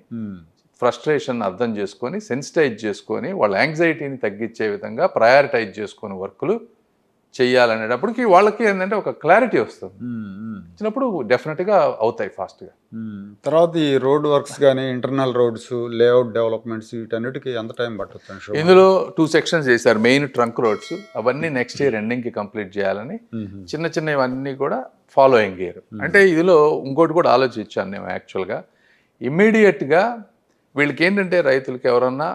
ఫ్రస్ట్రేషన్ అర్థం చేసుకొని, సెన్సిటైజ్ చేసుకొని, వాళ్ళ యాంగ్జైటీని తగ్గించే విధంగా ప్రయారిటైజ్ చేసుకొని వర్కులు చెయ్యాలనేటప్పటికి వాళ్ళకి ఏంటంటే ఒక క్లారిటీ వస్తుంది. వచ్చినప్పుడు డెఫినెట్గా అవుతాయి ఫాస్ట్గా. తర్వాత ఈ రోడ్ వర్క్స్ కానీ ఇంటర్నల్ రోడ్స్ లేఅవుట్ డెవలప్మెంట్స్ వీటన్నిటికీ ఎంత టైం పట్టొచ్చు? ఇందులో 2 సెక్షన్స్ చేశారు. మెయిన్ ట్రంక్ రోడ్స్ అవన్నీ నెక్స్ట్ ఇయర్ ఎండింగ్కి కంప్లీట్ చేయాలని, చిన్న చిన్న ఇవన్నీ కూడా ఫాలోయింగ్ ఇయర్. అంటే ఇందులో ఇంకోటి కూడా ఆలోచించాను నేను యాక్చువల్గా. ఇమ్మీడియట్గా వీళ్ళకి ఏంటంటే రైతులకి ఎవరన్నా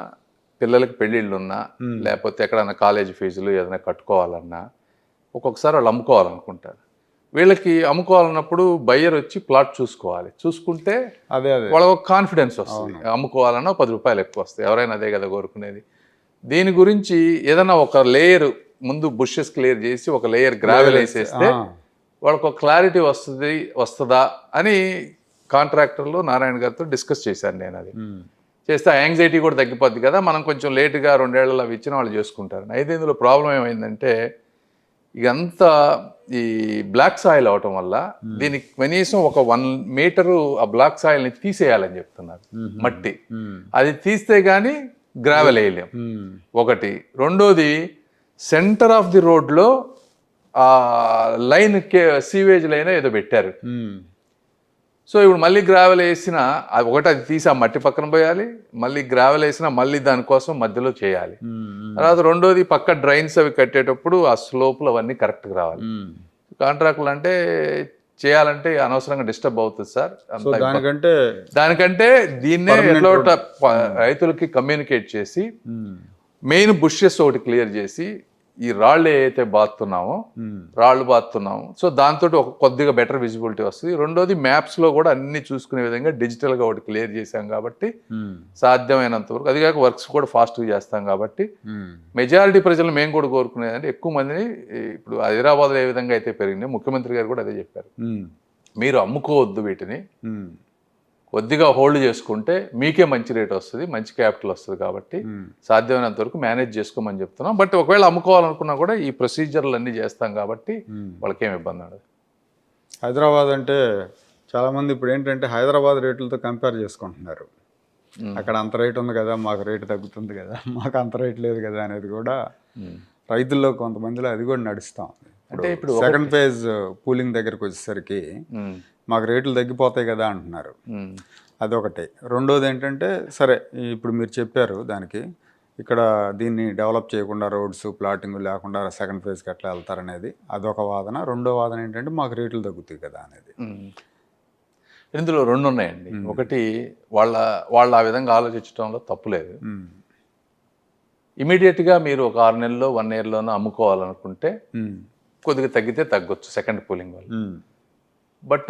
పిల్లలకి పెళ్ళిళ్ళు ఉన్నా, లేకపోతే ఎక్కడన్నా కాలేజీ ఫీజులు ఏదైనా కట్టుకోవాలన్నా, ఒక్కొక్కసారి వాళ్ళు అమ్ముకోవాలనుకుంటారు. వీళ్ళకి అమ్ముకోవాలన్నప్పుడు బయ్యర్ వచ్చి ప్లాట్ చూసుకోవాలి. చూసుకుంటే వాళ్ళకి ఒక కాన్ఫిడెన్స్ వస్తుంది. అమ్ముకోవాలన్నా 10 రూపాయలు ఎక్కువ వస్తాయి. ఎవరైనా అదే కదా కోరుకునేది. దీని గురించి ఏదైనా ఒక లేయర్ ముందు బుషెస్ క్లియర్ చేసి ఒక లేయర్ గ్రావెల్ వేసేస్తే వాళ్ళకు ఒక క్లారిటీ వస్తుందా అని కాంట్రాక్టర్లు నారాయణ గారితో డిస్కస్ చేశాను నేను. అది చేస్తే యాంగ్జైటీ కూడా తగ్గిపోద్ది కదా, మనం కొంచెం లేటుగా 2 ఏళ్ళు అవి ఇచ్చిన వాళ్ళు చేసుకుంటారు. అయితే ఇందులో ప్రాబ్లం ఏమైందంటే ఇదంతా ఈ బ్లాక్ సాయిల్ అవటం వల్ల దీనికి కనీసం ఒక 1 మీటరు ఆ బ్లాక్ సాయిల్ని తీసేయాలని చెప్తున్నారు, మట్టి. అది తీస్తే కానీ గ్రావెల్ వేయలేం ఒకటి. రెండోది సెంటర్ ఆఫ్ ది రోడ్లో ఆ లైన్ సీవేజ్ లైన్ ఏదో పెట్టారు. సో ఇప్పుడు మళ్ళీ గ్రావెల్ వేసిన ఒకటి అది తీసి ఆ మట్టి పక్కన పోయాలి, మళ్ళీ గ్రావెల్ వేసినా మళ్ళీ దానికోసం మధ్యలో చేయాలి. తర్వాత రెండోది పక్క డ్రైన్స్ అవి కట్టేటప్పుడు ఆ స్లోప్లు అవన్నీ కరెక్ట్గా రావాలి. కాంట్రాక్టులు అంటే చేయాలంటే అనవసరంగా డిస్టర్బ్ అవుతుంది సార్. దానికంటే దీన్నే ఎట్లా రైతులకి కమ్యూనికేట్ చేసి మెయిన్ బుషెస్ ఒకటి క్లియర్ చేసి ఈ రాళ్ళు ఏదైతే రాళ్ళు బాతున్నామో సో దాంతో ఒక కొద్దిగా బెటర్ విజిబిలిటీ వస్తుంది. రెండోది మ్యాప్స్లో కూడా అన్ని చూసుకునే విధంగా డిజిటల్గా ఒకటి క్లియర్ చేశాం కాబట్టి సాధ్యమైనంత వరకు, అది కాక వర్క్స్ కూడా ఫాస్ట్గా చేస్తాం కాబట్టి మెజారిటీ ప్రజలు మేము కూడా కోరుకునేదంటే ఎక్కువ మందిని ఇప్పుడు హైదరాబాద్లో ఏ విధంగా అయితే పెరిగింది, ముఖ్యమంత్రి గారు కూడా అదే చెప్పారు, మీరు అమ్ముకోవద్దు, వీటిని కొద్దిగా హోల్డ్ చేసుకుంటే మీకే మంచి రేట్ వస్తుంది, మంచి క్యాపిటల్ వస్తుంది. కాబట్టి సాధ్యమైనంత వరకు మేనేజ్ చేసుకోమని చెప్తున్నాం. బట్ ఒకవేళ అమ్ముకోవాలనుకున్నా కూడా ఈ ప్రొసీజర్లు అన్నీ చేస్తాం కాబట్టి వాళ్ళకేం ఇబ్బంది ఉండదు. హైదరాబాద్ అంటే చాలామంది ఇప్పుడు ఏంటంటే హైదరాబాద్ రేట్లతో కంపేర్ చేసుకుంటున్నారు. అక్కడ అంత రేట్ ఉంది కదా, మాకు రేటు తగ్గుతుంది కదా, మాకు అంత రేట్ లేదు కదా అనేది కూడా రైతుల్లో కొంతమందిలో అది కూడా నడుస్తాం. అంటే ఇప్పుడు సెకండ్ ఫేజ్ పూలింగ్ దగ్గరకు వచ్చేసరికి మాకు రేట్లు తగ్గిపోతాయి కదా అంటున్నారు, అదొకటి. రెండోది ఏంటంటే సరే ఇప్పుడు మీరు చెప్పారు దానికి ఇక్కడ దీన్ని డెవలప్ చేయకుండా రోడ్స్ ప్లాటింగ్ లేకుండా సెకండ్ ఫేజ్కి ఎట్లా వెళ్తారనేది అదొక వాదన. రెండో వాదన ఏంటంటే మాకు రేట్లు తగ్గుతాయి కదా అనేది. ఇందులో 2 ఉన్నాయండి. ఒకటి వాళ్ళ ఆ విధంగా ఆలోచించడంలో తప్పులేదు. ఇమీడియట్గా మీరు ఒక 6 నెలల్లో 1 ఇయర్లోనో అమ్ముకోవాలనుకుంటే కొద్దిగా తగ్గితే తగ్గొచ్చు సెకండ్ పూలింగ్ వల్ల. బట్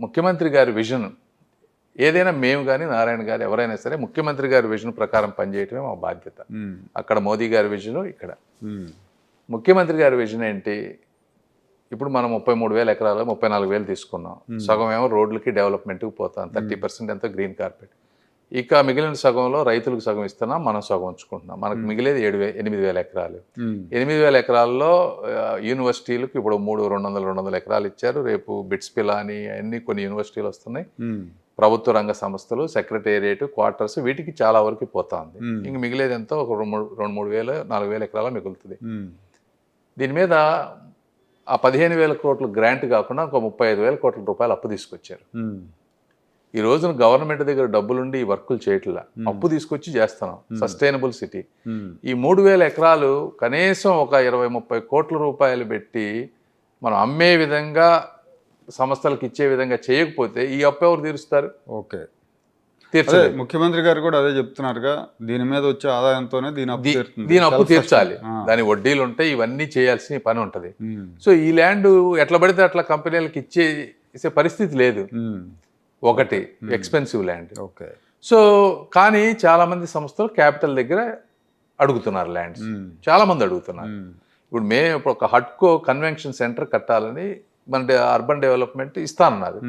ముఖ్యమంత్రి గారి విజన్ ఏదైనా మేము కానీ నారాయణ గారు ఎవరైనా సరే ముఖ్యమంత్రి గారి విజన్ ప్రకారం పనిచేయటమే మా బాధ్యత. అక్కడ మోదీ గారి విజన్, ఇక్కడ ముఖ్యమంత్రి గారి విజన్ ఏంటి? ఇప్పుడు మనం 33,000 ఎకరాలు 34,000 తీసుకున్నాం. సగం ఏమో రోడ్లకి డెవలప్మెంట్కి పోతాం, 30% ఎంతో గ్రీన్ కార్పెట్. ఇక మిగిలిన సగంలో రైతులకు సగం ఇస్తున్నాం, మనం సగం ఉంచుకుంటున్నాం. మనకు మిగిలేది 8,000 ఎకరాలు. 8,000 ఎకరాల్లో యూనివర్సిటీలకు ఇప్పుడు 200 ఎకరాలు ఇచ్చారు. రేపు బిట్స్ పిలాని అన్ని కొన్ని యూనివర్సిటీలు వస్తున్నాయి. ప్రభుత్వ రంగ సంస్థలు, సెక్రటేరియట్, క్వార్టర్స్ వీటికి చాలా వరకు పోతా ఉంది. ఇంక మిగిలేది ఎంతో ఒక 2,000, 4,000 ఎకరాల మిగులుతుంది. దీని మీద ఆ 15,000 కోట్ల గ్రాంట్ కాకుండా ఒక 35,000 కోట్ల రూపాయలు అప్పు తీసుకొచ్చారు. ఈ రోజున గవర్నమెంట్ దగ్గర డబ్బులుండి ఈ వర్కులు చేయట్లా, అప్పు తీసుకొచ్చి చేస్తున్నాం. సస్టైనబుల్ సిటీ ఈ 3,000 ఎకరాలు కనీసం ఒక 20-30 కోట్ల రూపాయలు పెట్టి మనం అమ్మే విధంగా సంస్థలకు ఇచ్చే విధంగా చేయకపోతే ఈ అప్పు ఎవరు తీరుస్తారు? ఓకే, తీర్చలేదు. ముఖ్యమంత్రి గారు కూడా అదే చెప్తున్నారుగా, దీని మీద వచ్చే ఆదాయంతోనే దీని అప్పు తీర్చాలి. దాని వడ్డీలు ఉంటాయి, ఇవన్నీ చేయాల్సిన పని ఉంటుంది. సో ఈ ల్యాండ్ ఎట్లా పడితే అట్లా కంపెనీలకు ఇచ్చే పరిస్థితి లేదు. ఒకటి ఎక్స్పెన్సివ్ ల్యాండ్. ఓకే. సో కానీ చాలా మంది సంస్థలు క్యాపిటల్ దగ్గర అడుగుతున్నారు ల్యాండ్స్, చాలా మంది అడుగుతున్నారు. ఇప్పుడు మేము ఒక హట్కో కన్వెన్షన్ సెంటర్ కట్టాలని మన అర్బన్ డెవలప్మెంట్ ఇస్తానన్నారు.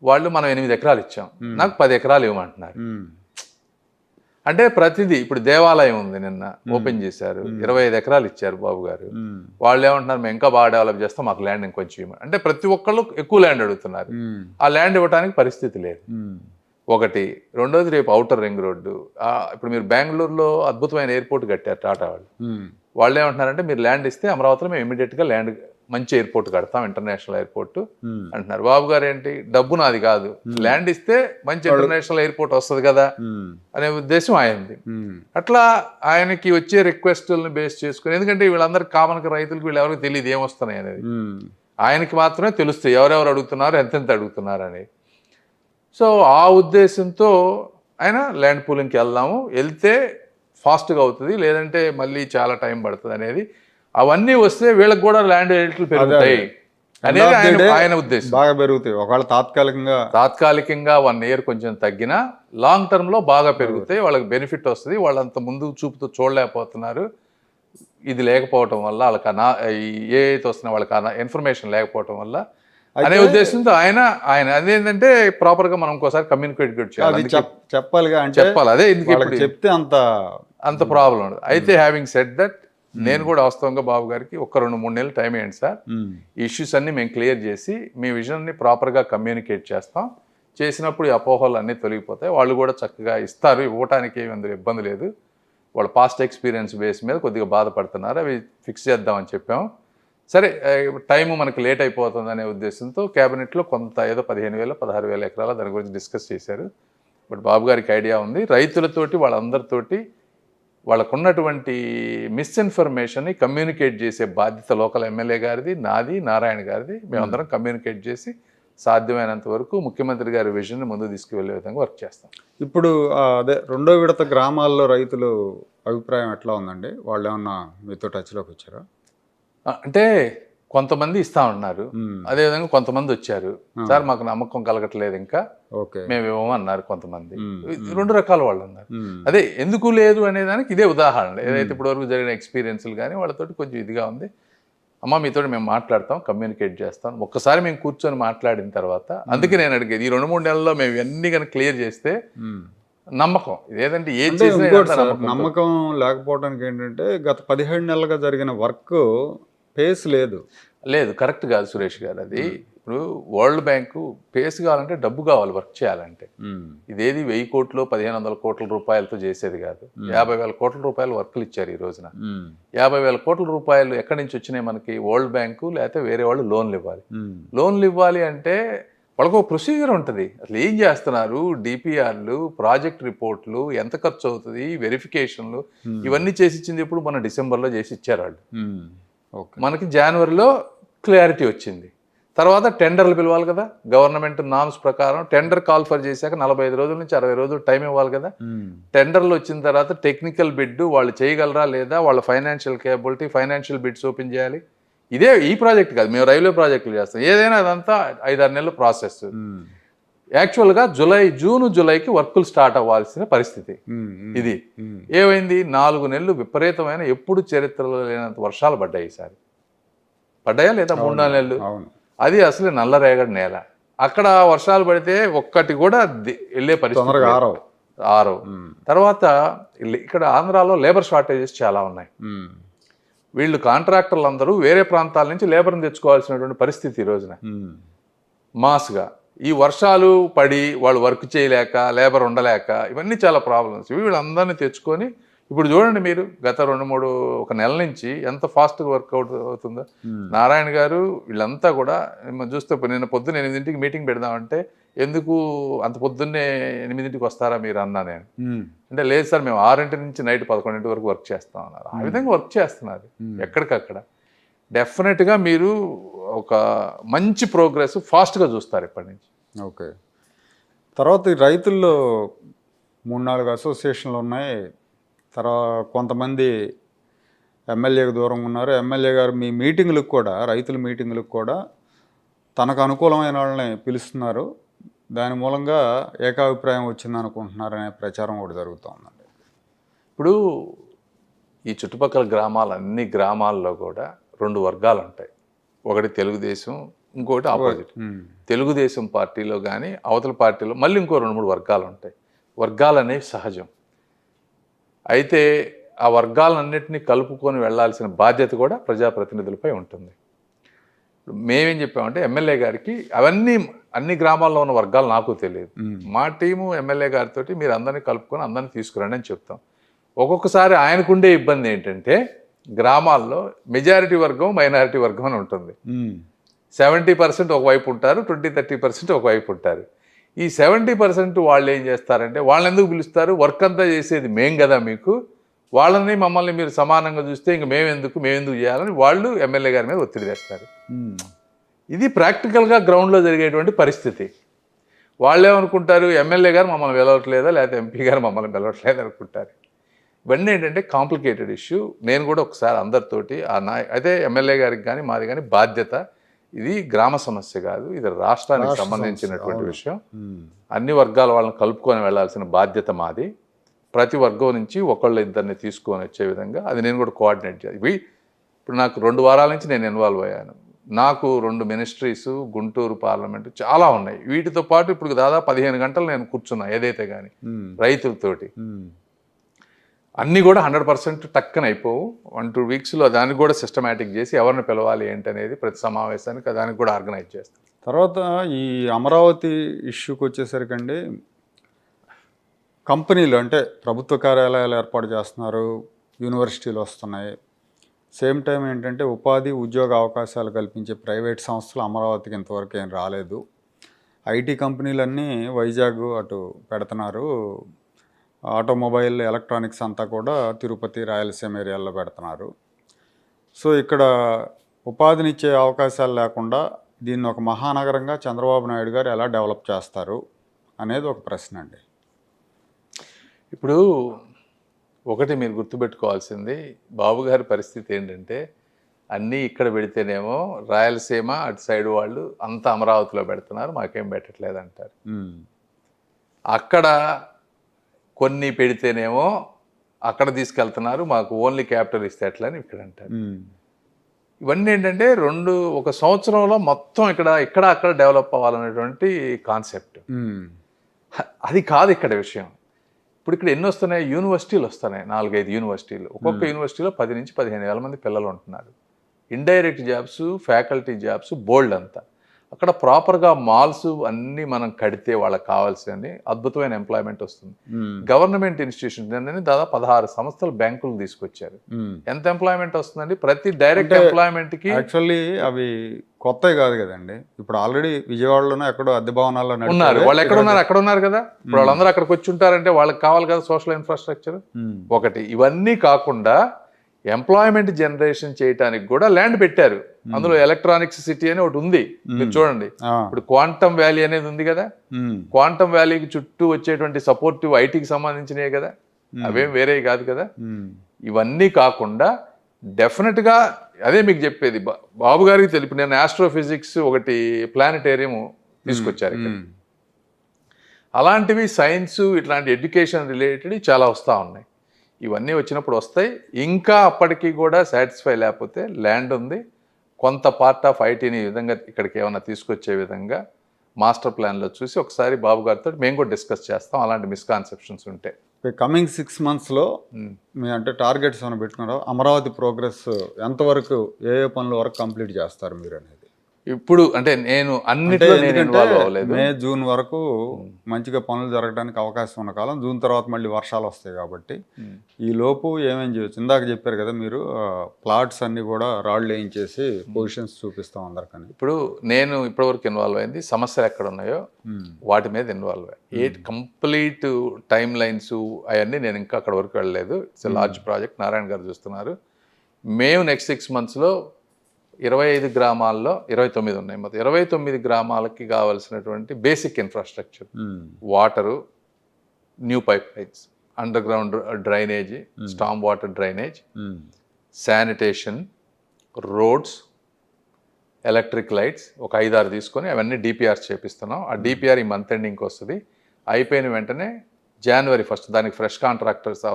వాళ్ళు మనం 8 ఎకరాలు ఇచ్చాం, నాకు 10 ఎకరాలు ఇవ్వమంటున్నారు. అంటే ప్రతిదీ ఇప్పుడు దేవాలయం ఉంది, నిన్న ఓపెన్ చేశారు, 25 ఎకరాలు ఇచ్చారు బాబు గారు. వాళ్ళు ఏమంటున్నారు, మేము ఇంకా బాగా డెవలప్ చేస్తాం, మాకు ల్యాండ్ ఇంకొంచెం ఇవ్వమని. అంటే ప్రతి ఒక్కళ్ళు ఎక్కువ ల్యాండ్ అడుగుతున్నారు, ఆ ల్యాండ్ ఇవ్వడానికి పరిస్థితి లేదు. ఒకటి. రెండోది రేపు ఔటర్ రింగ్ రోడ్డు. ఇప్పుడు మీరు బెంగళూరులో అద్భుతమైన ఎయిర్పోర్ట్ కట్టారు టాటా వాళ్ళు, వాళ్ళు ఏమంటున్నారంటే మీరు ల్యాండ్ ఇస్తే అమరావతిలో మేము ఇమీడియట్గా ల్యాండ్ మంచి ఎయిర్పోర్ట్ కడతాం, ఇంటర్నేషనల్ ఎయిర్పోర్ట్ అంటున్నారు. బాబు గారు ఏంటి, డబ్బు నాది కాదు, ల్యాండ్ ఇస్తే మంచి ఇంటర్నేషనల్ ఎయిర్పోర్ట్ వస్తుంది కదా అనే ఉద్దేశం ఆయనది. అట్లా ఆయనకి వచ్చే రిక్వెస్టులను బేస్ చేసుకుని, ఎందుకంటే వీళ్ళందరికీ కామన్గా రైతులకు వీళ్ళు ఎవరికి తెలియదు ఏమొస్తున్నాయి అనేది, ఆయనకి మాత్రమే తెలుస్తాయి ఎవరెవరు అడుగుతున్నారు, ఎంతెంత అడుగుతున్నారు అని. సో ఆ ఉద్దేశంతో ఆయన ల్యాండ్ పూలింగ్కి వెళ్తే ఫాస్ట్గా అవుతుంది, లేదంటే మళ్ళీ చాలా టైం పడుతుంది అనేది. అవన్నీ వస్తే వీళ్ళకి కూడా ల్యాండ్ రేట్లు పెరుగుతాయి అనేది ఆయన ఉద్దేశం. బాగా పెరుగుతాయి. ఒకవేళ తాత్కాలికంగా 1 year కొంచెం తగ్గినా లాంగ్ టర్మ్లో బాగా పెరుగుతాయి, వాళ్ళకి బెనిఫిట్ వస్తుంది. వాళ్ళంత ముందు చూపుతూ చూడలేకపోతున్నారు, ఇది లేకపోవటం వల్ల వాళ్ళకి ఏదైతే వస్తున్నా వాళ్ళకి ఇన్ఫర్మేషన్ లేకపోవటం వల్ల అనే ఉద్దేశంతో ఆయన అదేంటంటే ప్రాపర్గా మనం ఇంకోసారి కమ్యూనికేట్ చేయాలి, చెప్పాలి. అదే చెప్తే అంత ప్రాబ్లం ఉండదు. అయితే హ్యావింగ్ సెడ్ దట్, నేను కూడా వాస్తవంగా బాబు గారికి 1-2-3 నెలలు టైం ఇవ్వండి సార్, ఈ ఇష్యూస్ అన్ని మేము క్లియర్ చేసి మీ విజన్ని ప్రాపర్గా కమ్యూనికేట్ చేస్తాం, చేసినప్పుడు ఈ అపోహలు అన్నీ తొలగిపోతాయి, వాళ్ళు కూడా చక్కగా ఇస్తారు, ఇవ్వడానికి ఏమి ఇబ్బంది లేదు, వాళ్ళ పాస్ట్ ఎక్స్పీరియన్స్ బేస్ మీద కొద్దిగా బాధపడుతున్నారు, అవి ఫిక్స్ చేద్దామని చెప్పాము. సరే టైము మనకి లేట్ అయిపోతుంది అనే ఉద్దేశంతో క్యాబినెట్లో కొంత ఏదో 15,000-16,000 ఎకరాల దాని గురించి డిస్కస్ చేశారు. బట్ బాబు గారికి ఐడియా ఉంది, రైతులతోటి వాళ్ళందరితోటి వాళ్ళకున్నటువంటి మిస్ఇన్ఫర్మేషన్ని కమ్యూనికేట్ చేసే బాధ్యత లోకల్ ఎమ్మెల్యే గారిది, నాది, నారాయణ గారిది. మేమందరం కమ్యూనికేట్ చేసి సాధ్యమైనంత వరకు ముఖ్యమంత్రి గారి విజన్ని ముందు తీసుకువెళ్ళే విధంగా వర్క్ చేస్తాం. ఇప్పుడు అదే 2వ విడత గ్రామాల్లో రైతులు అభిప్రాయం ఎట్లా ఉందండి? వాళ్ళు ఏమన్నా మీతో టచ్లోకి వచ్చారా? అంటే కొంతమంది ఇస్తా ఉన్నారు, అదేవిధంగా కొంతమంది వచ్చారు, సార్ మాకు నమ్మకం కలగట్లేదు ఇంకా మేము ఇవ్వమన్నారు కొంతమంది. 2 రకాల వాళ్ళు ఉన్నారు. అదే ఎందుకు లేదు అనే దానికి ఇదే ఉదాహరణ. ఏదైతే ఇప్పటి వరకు జరిగిన ఎక్స్పీరియన్స్లు కానీ వాళ్ళతోటి కొంచెం ఇదిగా ఉంది, అమ్మ మీతో మేము మాట్లాడతాం, కమ్యూనికేట్ చేస్తాం, ఒక్కసారి మేము కూర్చొని మాట్లాడిన తర్వాత. అందుకే నేను అడిగేది, ఈ 2-3 నెలల్లో మేము ఇవన్నీ కనుక క్లియర్ చేస్తే నమ్మకం ఇదేదంటే ఏం చేసినా నమ్మకం లేకపోవడానికి ఏంటంటే గత 17 నెలలుగా జరిగిన వర్క్ పేస్ లేదు. కరెక్ట్ కాదు సురేష్ గారు. అది ఇప్పుడు వరల్డ్ బ్యాంకు పేస్ కావాలంటే డబ్బు కావాలి వర్క్ చేయాలంటే. ఇదేది 1000 కోట్లు 1500 కోట్ల రూపాయలతో చేసేది కాదు. 50,000 కోట్ల రూపాయలు వర్కులు ఇచ్చారు ఈ రోజున. 50,000 కోట్ల రూపాయలు ఎక్కడి నుంచి వచ్చినాయి మనకి? వరల్డ్ బ్యాంకు లేకపోతే వేరే వాళ్ళు లోన్లు ఇవ్వాలి. లోన్లు ఇవ్వాలి అంటే వాళ్ళకు ఒక ప్రొసీజర్ ఉంటుంది. అసలు ఏం చేస్తున్నారు, డిపిఆర్లు, ప్రాజెక్ట్ రిపోర్ట్లు, ఎంత ఖర్చు అవుతుంది, వెరిఫికేషన్లు, ఇవన్నీ చేసి ఇచ్చింది ఇప్పుడు మన డిసెంబర్లో చేసి ఇచ్చారు వాళ్ళు. మనకి జనవరిలో క్లారిటీ వచ్చింది. తర్వాత టెండర్లు పిలవాలి కదా, గవర్నమెంట్ నామ్స్ ప్రకారం టెండర్ కాల్ ఫర్ చేశాక 45 రోజుల నుంచి 60 రోజులు టైం ఇవ్వాలి కదా. టెండర్లు వచ్చిన తర్వాత టెక్నికల్ బిడ్ వాళ్ళు చేయగలరా లేదా, వాళ్ళ financial capability, financial bids open చేయాలి. ఈ ప్రాజెక్ట్ కాదు, మేము రైల్వే ప్రాజెక్టులు చేస్తాం, ఏదైనా అదంతా 5-6 నెలల ప్రాసెస్. యాక్చువల్గా జూన్ జూలైకి వర్కులు స్టార్ట్ అవ్వాల్సిన పరిస్థితి ఇది. ఏమైంది, 4 నెలలు విపరీతమైన ఎప్పుడు చరిత్రలో లేనంత వర్షాలు పడ్డాయి. ఈసారి పడ్డాయా లేదా? 3-4 నెలలు. అది అసలు నల్లరేగడి నేల. అక్కడ వర్షాలు పడితే ఒక్కటి కూడా వెళ్ళే పరిస్థితి ఆరవు. తర్వాత ఇక్కడ ఆంధ్రాలో లేబర్ షార్టేజెస్ చాలా ఉన్నాయి. వీళ్ళు కాంట్రాక్టర్లు అందరూ వేరే ప్రాంతాల నుంచి లేబర్ని తెచ్చుకోవాల్సినటువంటి పరిస్థితి ఈ రోజున మాస్గా. ఈ వర్షాలు పడి వాళ్ళు వర్క్ చేయలేక, లేబర్ ఉండలేక, ఇవన్నీ చాలా ప్రాబ్లమ్స్. వీళ్ళందరినీ తెచ్చుకొని ఇప్పుడు చూడండి మీరు, గత 2-3 నెల నుంచి ఎంత ఫాస్ట్గా వర్కౌట్ అవుతుందో. నారాయణ గారు వీళ్ళంతా కూడా చూస్తే, నిన్న పొద్దున్న 8ంటికి మీటింగ్ పెడదామంటే, ఎందుకు అంత పొద్దున్నే 8ంటికి వస్తారా మీరు అన్నా నేను. అంటే లేదు సార్, మేము 6 నుంచి నైట్ 11 వరకు వర్క్ చేస్తాం అన్నారు. ఆ విధంగా వర్క్ చేస్తున్నారు ఎక్కడికక్కడ. డెఫినెట్గా మీరు ఒక మంచి ప్రోగ్రెస్ ఫాస్ట్గా చూస్తారు ఇప్పటి నుంచి. ఓకే. తర్వాత ఈ రైతుల్లో 3-4 అసోసియేషన్లు ఉన్నాయి. తర్వాత కొంతమంది ఎమ్మెల్యేకి దూరంగా ఉన్నారు. ఎమ్మెల్యే గారు మీ మీటింగులకు కూడా, రైతుల మీటింగులకు కూడా తనకు అనుకూలమైన వాళ్ళని పిలుస్తున్నారు, దాని మూలంగా ఏకాభిప్రాయం వచ్చింది అనుకుంటున్నారనే ప్రచారం కూడా జరుగుతూ ఉందండి. ఇప్పుడు ఈ చుట్టుపక్కల అన్ని గ్రామాల్లో కూడా 2 వర్గాలు ఉంటాయి. ఒకటి తెలుగుదేశం, ఇంకోటి ఆపోజిట్. తెలుగుదేశం పార్టీలో కానీ అవతల పార్టీలో మళ్ళీ ఇంకో 2-3 వర్గాలు ఉంటాయి. వర్గాలు అనేవి సహజం. అయితే ఆ వర్గాలన్నింటినీ కలుపుకొని వెళ్లాల్సిన బాధ్యత కూడా ప్రజాప్రతినిధులపై ఉంటుంది. మేమేం చెప్పామంటే, ఎమ్మెల్యే గారికి అన్ని గ్రామాల్లో ఉన్న వర్గాలు నాకు తెలియదు, మా టీము ఎమ్మెల్యే గారితో మీరు అందరినీ కలుపుకొని అందరినీ తీసుకురండి అని చెప్తాం. ఒక్కొక్కసారి ఆయనకుండే ఇబ్బంది ఏంటంటే, గ్రామాల్లో మెజారిటీ వర్గం మైనారిటీ వర్గం అని ఉంటుంది. 70% ఒకవైపు ఉంటారు, 20-30% ఒకవైపు ఉంటారు. ఈ 70% వాళ్ళు ఏం చేస్తారంటే, వాళ్ళని ఎందుకు పిలుస్తారు, వర్క్ అంతా చేసేది మేం కదా మీకు, వాళ్ళని మమ్మల్ని మీరు సమానంగా చూస్తే ఇంక మేమెందుకు చేయాలని వాళ్ళు ఎమ్మెల్యే గారి మీద ఒత్తిడి తెస్తారు. ఇది ప్రాక్టికల్గా గ్రౌండ్లో జరిగేటువంటి పరిస్థితి. వాళ్ళేమనుకుంటారు, ఎమ్మెల్యే గారు మమ్మల్ని పిలవట్లేదా, లేకపోతే ఎంపీ గారు మమ్మల్ని పిలవట్లేదు అనుకుంటారు. ఇవన్నీ ఏంటంటే కాంప్లికేటెడ్ ఇష్యూ. నేను కూడా ఒకసారి అందరితోటి అయితే ఎమ్మెల్యే గారికి కానీ మాది కానీ బాధ్యత, ఇది గ్రామ సమస్య కాదు, ఇది రాష్ట్రానికి సంబంధించినటువంటి విషయం. అన్ని వర్గాల వాళ్ళని కలుపుకొని వెళ్లాల్సిన బాధ్యత మాది. ప్రతి వర్గం నుంచి ఒకళ్ళు ఇద్దరిని తీసుకొని వచ్చే విధంగా అది నేను కూడా కోఆర్డినేట్ చేయాలి. ఇప్పుడు నాకు 2 వారాల నుంచి నేను ఇన్వాల్వ్ అయ్యాను. నాకు 2 మినిస్ట్రీస్, గుంటూరు పార్లమెంటు చాలా ఉన్నాయి. వీటితో పాటు ఇప్పుడు దాదాపు 15 గంటలు నేను కూర్చున్నా ఏదైతే కానీ రైతులతోటి. అన్నీ కూడా 100% టక్కన అయిపోవు. 1-2 వీక్స్లో దానికి కూడా సిస్టమేటిక్ చేసి ఎవరిని పిలవాలి ఏంటనేది ప్రతి సమావేశానికి దానికి కూడా ఆర్గనైజ్ చేస్తాం. తర్వాత ఈ అమరావతి ఇష్యూకి వచ్చేసరికండి, కంపెనీలు అంటే ప్రభుత్వ కార్యాలయాలు ఏర్పాటు చేస్తున్నారు, యూనివర్సిటీలు వస్తున్నాయి. సేమ్ టైం ఏంటంటే ఉపాధి ఉద్యోగ అవకాశాలు కల్పించే ప్రైవేట్ సంస్థలు అమరావతికి ఇంతవరకు ఏం రాలేదు. ఐటీ కంపెనీలన్నీ వైజాగ్ అటు పెడుతున్నారు. ఆటోమొబైల్, ఎలక్ట్రానిక్స్ అంతా కూడా తిరుపతి, రాయలసీమ ఏరియాల్లో పెడుతున్నారు. సో ఇక్కడ ఉపాధినిచ్చే అవకాశాలు లేకుండా దీన్ని ఒక మహానగరంగా చంద్రబాబు నాయుడు గారు ఎలా డెవలప్ చేస్తారు అనేది ఒక ప్రశ్న అండి. ఇప్పుడు ఒకటి మీరు గుర్తుపెట్టుకోవాల్సింది, బాబు గారి పరిస్థితి ఏంటంటే, అన్నీ ఇక్కడ పెడితేనేమో రాయలసీమ అటు సైడ్ వాళ్ళు అంతా అమరావతిలో పెడుతున్నారు, మాకేం పెట్టట్లేదు అంటారు. అక్కడ కొన్ని పెడితేనేమో అక్కడ తీసుకెళ్తున్నారు, మాకు ఓన్లీ క్యాపిటల్ ఇస్తే ఎట్లా అని ఇక్కడ అంటారు. ఇవన్నీ ఏంటంటే ఒక సంవత్సరంలో మొత్తం ఇక్కడ అక్కడ డెవలప్ అవ్వాలనేటువంటి కాన్సెప్ట్. అది కాదు ఇక్కడ విషయం. ఇప్పుడు ఇక్కడ ఎన్ని వస్తున్నాయి, యూనివర్సిటీలు వస్తున్నాయి, 4-5 యూనివర్సిటీలు. ఒక్కొక్క యూనివర్సిటీలో 10 నుంచి 15,000 మంది పిల్లలు ఉంటున్నారు. ఇండైరెక్ట్ జాబ్స్, ఫ్యాకల్టీ జాబ్స్ బోల్డ్ అంతా. అక్కడ ప్రాపర్గా మాల్స్ అన్నీ మనం కడితే వాళ్ళకి కావాల్సిన అద్భుతమైన ఎంప్లాయ్మెంట్ వస్తుంది. గవర్నమెంట్ ఇన్స్టిట్యూషన్స్ ఏంటంటే దాదాపు 16 సంస్థలు బ్యాంకులు తీసుకొచ్చారు. ఎంత ఎంప్లాయ్మెంట్ వస్తుందండి ప్రతి డైరెక్ట్ ఎంప్లాయ్మెంట్కి? యాక్చువల్లీ అవి కొత్తవి కాదు కదండి. ఇప్పుడు ఆల్రెడీ విజయవాడలోనే ఎక్కడో అద్దె భవనాల్లో ఉన్నారు. వాళ్ళు ఎక్కడ ఉన్నారు, అక్కడ ఉన్నారు కదా. ఇప్పుడు వాళ్ళందరూ అక్కడికి వచ్చి ఉంటారంటే వాళ్ళకి కావాలి కదా సోషల్ ఇన్ఫ్రాస్ట్రక్చర్. ఒకటి ఇవన్నీ కాకుండా ఎంప్లాయ్మెంట్ జనరేషన్ చేయడానికి కూడా ల్యాండ్ పెట్టారు. అందులో ఎలక్ట్రానిక్స్ సిటీ అని ఒకటి ఉంది, మీరు చూడండి. ఇప్పుడు క్వాంటమ్ వ్యాలీ అనేది ఉంది కదా, క్వాంటమ్ వ్యాలీకి చుట్టూ వచ్చేటువంటి సపోర్టివ్ ఐటీకి సంబంధించినవి కదా, అవేం వేరే కాదు కదా. ఇవన్నీ కాకుండా డెఫినెట్గా అదే మీకు చెప్పేది, బాబు గారికి తెలిపి నేను ఆస్ట్రోఫిజిక్స్ ఒకటి ప్లానెటేరియం తీసుకొచ్చారు ఇక్కడ. అలాంటివి సైన్స్, ఇట్లాంటి ఎడ్యుకేషన్ రిలేటెడ్ చాలా వస్తూ ఉన్నాయి. ఇవన్నీ వచ్చినప్పుడు వస్తాయి. ఇంకా అప్పటికి కూడా సాటిస్ఫై లేకపోతే ల్యాండ్ ఉంది, కొంత పార్ట్ ఆఫ్ ఐటీని ఈ విధంగా ఇక్కడికి ఏమైనా తీసుకొచ్చే విధంగా మాస్టర్ ప్లాన్లో చూసి ఒకసారి బాబు గారితో మేము కూడా డిస్కస్ చేస్తాం అలాంటి మిస్కాన్సెప్షన్స్ ఉంటే. కమింగ్ 6 monthsలో మీ అంటే టార్గెట్స్ ఏమైనా పెట్టుకున్నారో, అమరావతి ప్రోగ్రెస్ ఎంతవరకు, ఏ పనుల వరకు కంప్లీట్ చేస్తారు మీరు అనేది? ఇప్పుడు అంటే నేను అన్నిట్లో ఇన్వాల్వ్ అవ్వలేదు. మే జూన్ వరకు మంచిగా పనులు జరగడానికి అవకాశం ఉన్న కాలం. జూన్ తర్వాత మళ్ళీ వర్షాలు వస్తాయి కాబట్టి ఈ లోపు ఏమేం చేయొచ్చు? ఇందాక చెప్పారు కదా మీరు, ప్లాట్స్ అన్ని కూడా రాళ్ళు వేయించేసి పొజిషన్స్ చూపిస్తాం అందరికని. ఇప్పుడు నేను ఇప్పటివరకు ఇన్వాల్వ్ అయింది సమస్యలు ఎక్కడ ఉన్నాయో వాటి మీద ఇన్వాల్వ్ అయ్యి, కంప్లీట్ టైమ్ లైన్స్ అవన్నీ నేను ఇంకా అక్కడ వరకు వెళ్ళలేదు. ఇట్స్ లార్జ్ ప్రాజెక్ట్, నారాయణ గారు చూస్తున్నారు. మేము నెక్స్ట్ 6 monthsలో 25 గ్రామాల్లో 29 ఉన్నాయి. మొత్తం 29 గ్రామాలకి కావాల్సినటువంటి basic infrastructure, water, new pipe lines, under ground drainage, storm water drainage, sanitation, roads, electric lights ఒక 5-6 తీసుకొని అవన్నీ డిపిఆర్స్ చేపిస్తున్నాం. ఆ డిపిఆర్ ఈ మంత్ ఎండింగ్కి వస్తుంది. అయిపోయిన వెంటనే January 1st దానికి ఫ్రెష్ కాంట్రాక్టర్స్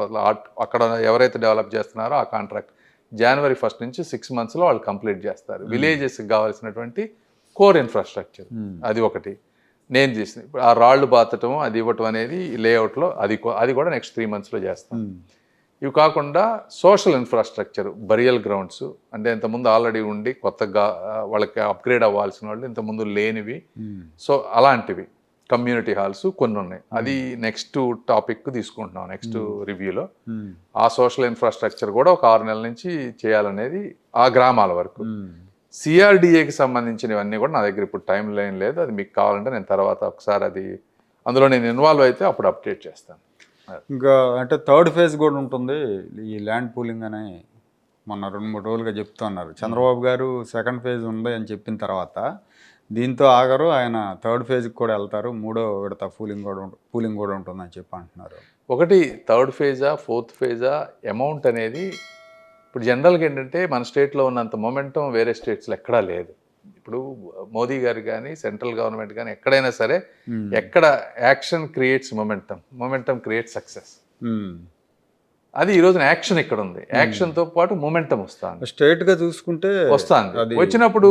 అక్కడ ఎవరైతే డెవలప్ చేస్తున్నారో ఆ కాంట్రాక్ట్ January 1st నుంచి 6 monthsలో వాళ్ళు కంప్లీట్ చేస్తారు. విలేజెస్కి కావాల్సినటువంటి కోర్ ఇన్ఫ్రాస్ట్రక్చర్ అది ఒకటి నేను చేసిన. ఇప్పుడు ఆ రాళ్ళు బాతటం అది ఇవ్వటం అనేది లేఅవుట్లో అది కూడా నెక్స్ట్ 3 monthsలో చేస్తాం. ఇవి కాకుండా సోషల్ ఇన్ఫ్రాస్ట్రక్చర్, బరియల్ గ్రౌండ్స్ అంటే ఇంతకుముందు ఆల్రెడీ ఉండి కొత్తగా వాళ్ళకి అప్గ్రేడ్ అవ్వాల్సిన వాళ్ళు ఇంతకుముందు లేనివి, సో అలాంటివి. కమ్యూనిటీ హాల్స్ కొన్ని ఉన్నాయి. అది నెక్స్ట్ టాపిక్ తీసుకుంటున్నాం నెక్స్ట్ రివ్యూలో. ఆ సోషల్ ఇన్ఫ్రాస్ట్రక్చర్ కూడా ఒక 6 నెలల నుంచి చేయాలనేది ఆ గ్రామాల వరకు. సిఆర్డిఏకి సంబంధించినవన్నీ కూడా నా దగ్గర ఇప్పుడు టైం లైన్ లేదు. అది మీకు కావాలంటే నేను తర్వాత ఒకసారి అది అందులో నేను ఇన్వాల్వ్ అయితే అప్పుడు అప్డేట్ చేస్తాను. ఇంకా అంటే థర్డ్ ఫేజ్ కూడా ఉంటుంది ఈ ల్యాండ్ పూలింగ్ అని మొన్న 2-3 రోజులుగా చెప్తున్నారు. చంద్రబాబు గారు సెకండ్ ఫేజ్ ఉంది అని చెప్పిన తర్వాత దీంతో ఆగరు, ఆయన థర్డ్ ఫేజ్కి కూడా వెళ్తారు, 3వ విడత పూలింగ్ కూడా ఉంటుందని చెప్పి అంటున్నారు. ఒకటి థర్డ్ ఫేజా ఫోర్త్ ఫేజా అమౌంట్ అనేది ఇప్పుడు జనరల్గా ఏంటంటే మన స్టేట్లో ఉన్నంత మొమెంటం వేరే స్టేట్స్లో ఎక్కడా లేదు. ఇప్పుడు మోదీ గారు కానీ సెంట్రల్ గవర్నమెంట్ కానీ ఎక్కడైనా సరే ఎక్కడ action creates momentum creates success. అది ఈ రోజున యాక్షన్ ఇక్కడ ఉంది, యాక్షన్తో పాటు మొమెంటం వస్తుంది. స్ట్రైట్గా చూసుకుంటే వస్తుంది. వచ్చినప్పుడు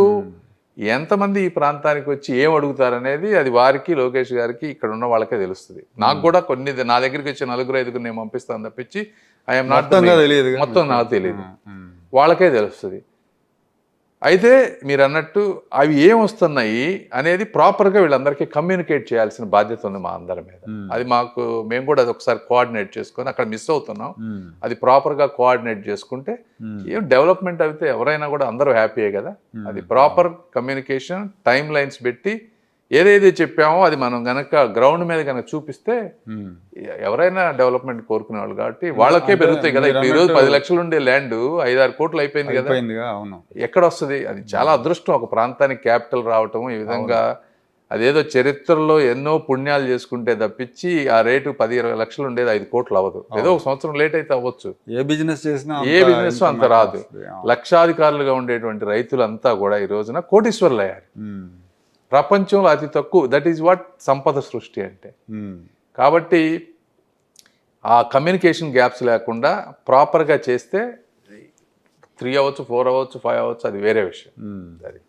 ఎంతమంది ఈ ప్రాంతానికి వచ్చి ఏం అడుగుతారు అనేది అది వారికి, లోకేష్ గారికి, ఇక్కడ ఉన్న వాళ్ళకే తెలుస్తుంది. నాకు కూడా నా దగ్గరికి వచ్చి 4-5 నేను పంపిస్తాను తప్పించి ఐఎమ్ నాట్ మొత్తం నాకు తెలియదు, వాళ్ళకే తెలుస్తుంది. అయితే మీరు అన్నట్టు అవి ఏం వస్తున్నాయి అనేది ప్రాపర్గా వీళ్ళందరికీ కమ్యూనికేట్ చేయాల్సిన బాధ్యత ఉంది మా అందరి మీద. అది మేము కూడా అది ఒకసారి కోఆర్డినేట్ చేసుకొని అక్కడ మిస్ అవుతున్నాం, అది ప్రాపర్గా కోఆర్డినేట్ చేసుకుంటే ఏం డెవలప్మెంట్ అయితే ఎవరైనా కూడా అందరూ హ్యాపీయే కదా. అది ప్రాపర్ కమ్యూనికేషన్, టైం లైన్స్ పెట్టి ఏదైతే చెప్పామో అది మనం గనక గ్రౌండ్ మీద కనుక చూపిస్తే ఎవరైనా డెవలప్మెంట్ కోరుకునే వాళ్ళు కాబట్టి వాళ్ళకే పెరుగుతాయి కదా. ఇప్పుడు ఈరోజు 10 లక్షలు ఉండే ల్యాండ్ 5-6 కోట్లు అయిపోయింది కదా. ఎక్కడ వస్తుంది? అది చాలా అదృష్టం ఒక ప్రాంతానికి క్యాపిటల్ రావటం. ఈ విధంగా అదేదో చరిత్రలో ఎన్నో పుణ్యాలు చేసుకుంటే తప్పించి ఆ రేటు 10-20 లక్షలు ఉండేది 5 కోట్లు అవ్వదు. ఏదో ఒక సంవత్సరం లేట్ అయితే అవ్వచ్చు. ఏ బిజినెస్ చేసినా ఏ బిజినెస్ అంత రాదు. లక్షాధికారులుగా ఉండేటువంటి రైతులంతా కూడా ఈ రోజున కోటీశ్వరులు అయ్యారు. ప్రపంచంలో అతి తక్కువ, దట్ ఈజ్ వాట్ సంపద సృష్టి అంటే. కాబట్టి ఆ కమ్యూనికేషన్ గ్యాప్స్ లేకుండా ప్రాపర్గా చేస్తే 3 అవ్వచ్చు, 4 అవ్వచ్చు, 5 అవ్వచ్చు, అది వేరే విషయం. అది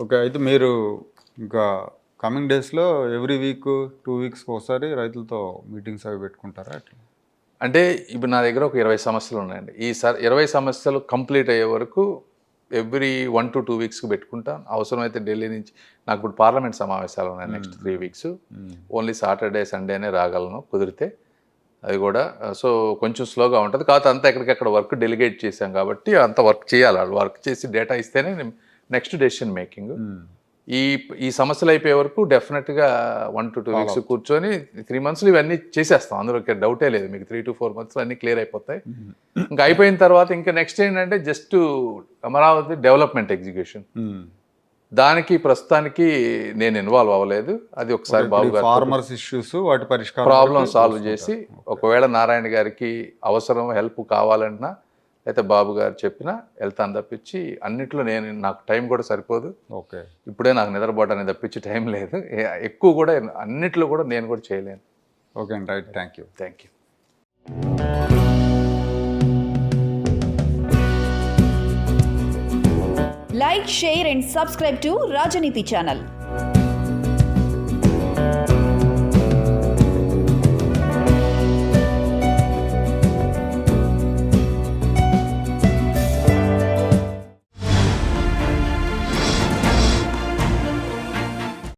ఓకే. అయితే మీరు ఇంకా కమింగ్ డేస్లో ఎవ్రీ వీక్ 2 వీక్స్కి ఒకసారి రైతులతో మీటింగ్స్ అవి పెట్టుకుంటారా? అట్లా అంటే ఇప్పుడు నా దగ్గర ఒక 20 సమస్యలు ఉన్నాయండి. ఈసారి 20 సమస్యలు కంప్లీట్ అయ్యే వరకు ఎవ్రీ 1 to 2 వీక్స్కి పెట్టుకుంటాను. అవసరమైతే ఢిల్లీ నుంచి నాకు ఇప్పుడు పార్లమెంట్ సమావేశాలు ఉన్నాయి నెక్స్ట్ 3 వీక్స్. ఓన్లీ సాటర్డే సండేనే రాగలను కుదిరితే. అది కూడా సో కొంచెం స్లోగా ఉంటుంది. కాకపోతే అంతా ఎక్కడికక్కడ వర్క్ డెలిగేట్ చేశాం కాబట్టి అంత వర్క్ చేయాలి. వాళ్ళు వర్క్ చేసి డేటా ఇస్తేనే నెక్స్ట్ డెసిషన్ మేకింగ్. ఈ సమస్యలు అయిపోయే వరకు డెఫినెట్గా 1 to 2 వీక్స్ కూర్చొని 3 monthsలో ఇవన్నీ చేసేస్తాం. అందులో డౌటే లేదు. మీకు 3 to 4 monthsలో అన్నీ క్లియర్ అయిపోతాయి. ఇంకా అయిపోయిన తర్వాత ఇంకా నెక్స్ట్ ఏంటంటే జస్ట్ అమరావతి డెవలప్మెంట్ ఎగ్జిక్యూషన్. దానికి ప్రస్తుతానికి నేను ఇన్వాల్వ్ అవ్వలేదు. అది ఒకసారి బాబు గారు ఫార్మర్స్ ఇష్యూస్ వాటి పరిష్కారం ప్రాబ్లం సాల్వ్ చేసి, ఒకవేళ నారాయణ గారికి అవసరం హెల్ప్ కావాలన్నా అయితే బాబు గారు చెప్పినా వెళ్తాను తప్పించి అన్నిట్లో నాకు టైం కూడా సరిపోదు. ఓకే. ఇప్పుడే నాకు నిద్రపోవడానికి తప్పించి టైం లేదు. ఎక్కువ కూడా అన్నిట్లో కూడా నేను కూడా చేయలేను. ఓకే అండి, right. Thank you. Like, share and subscribe to Rajaniti channel.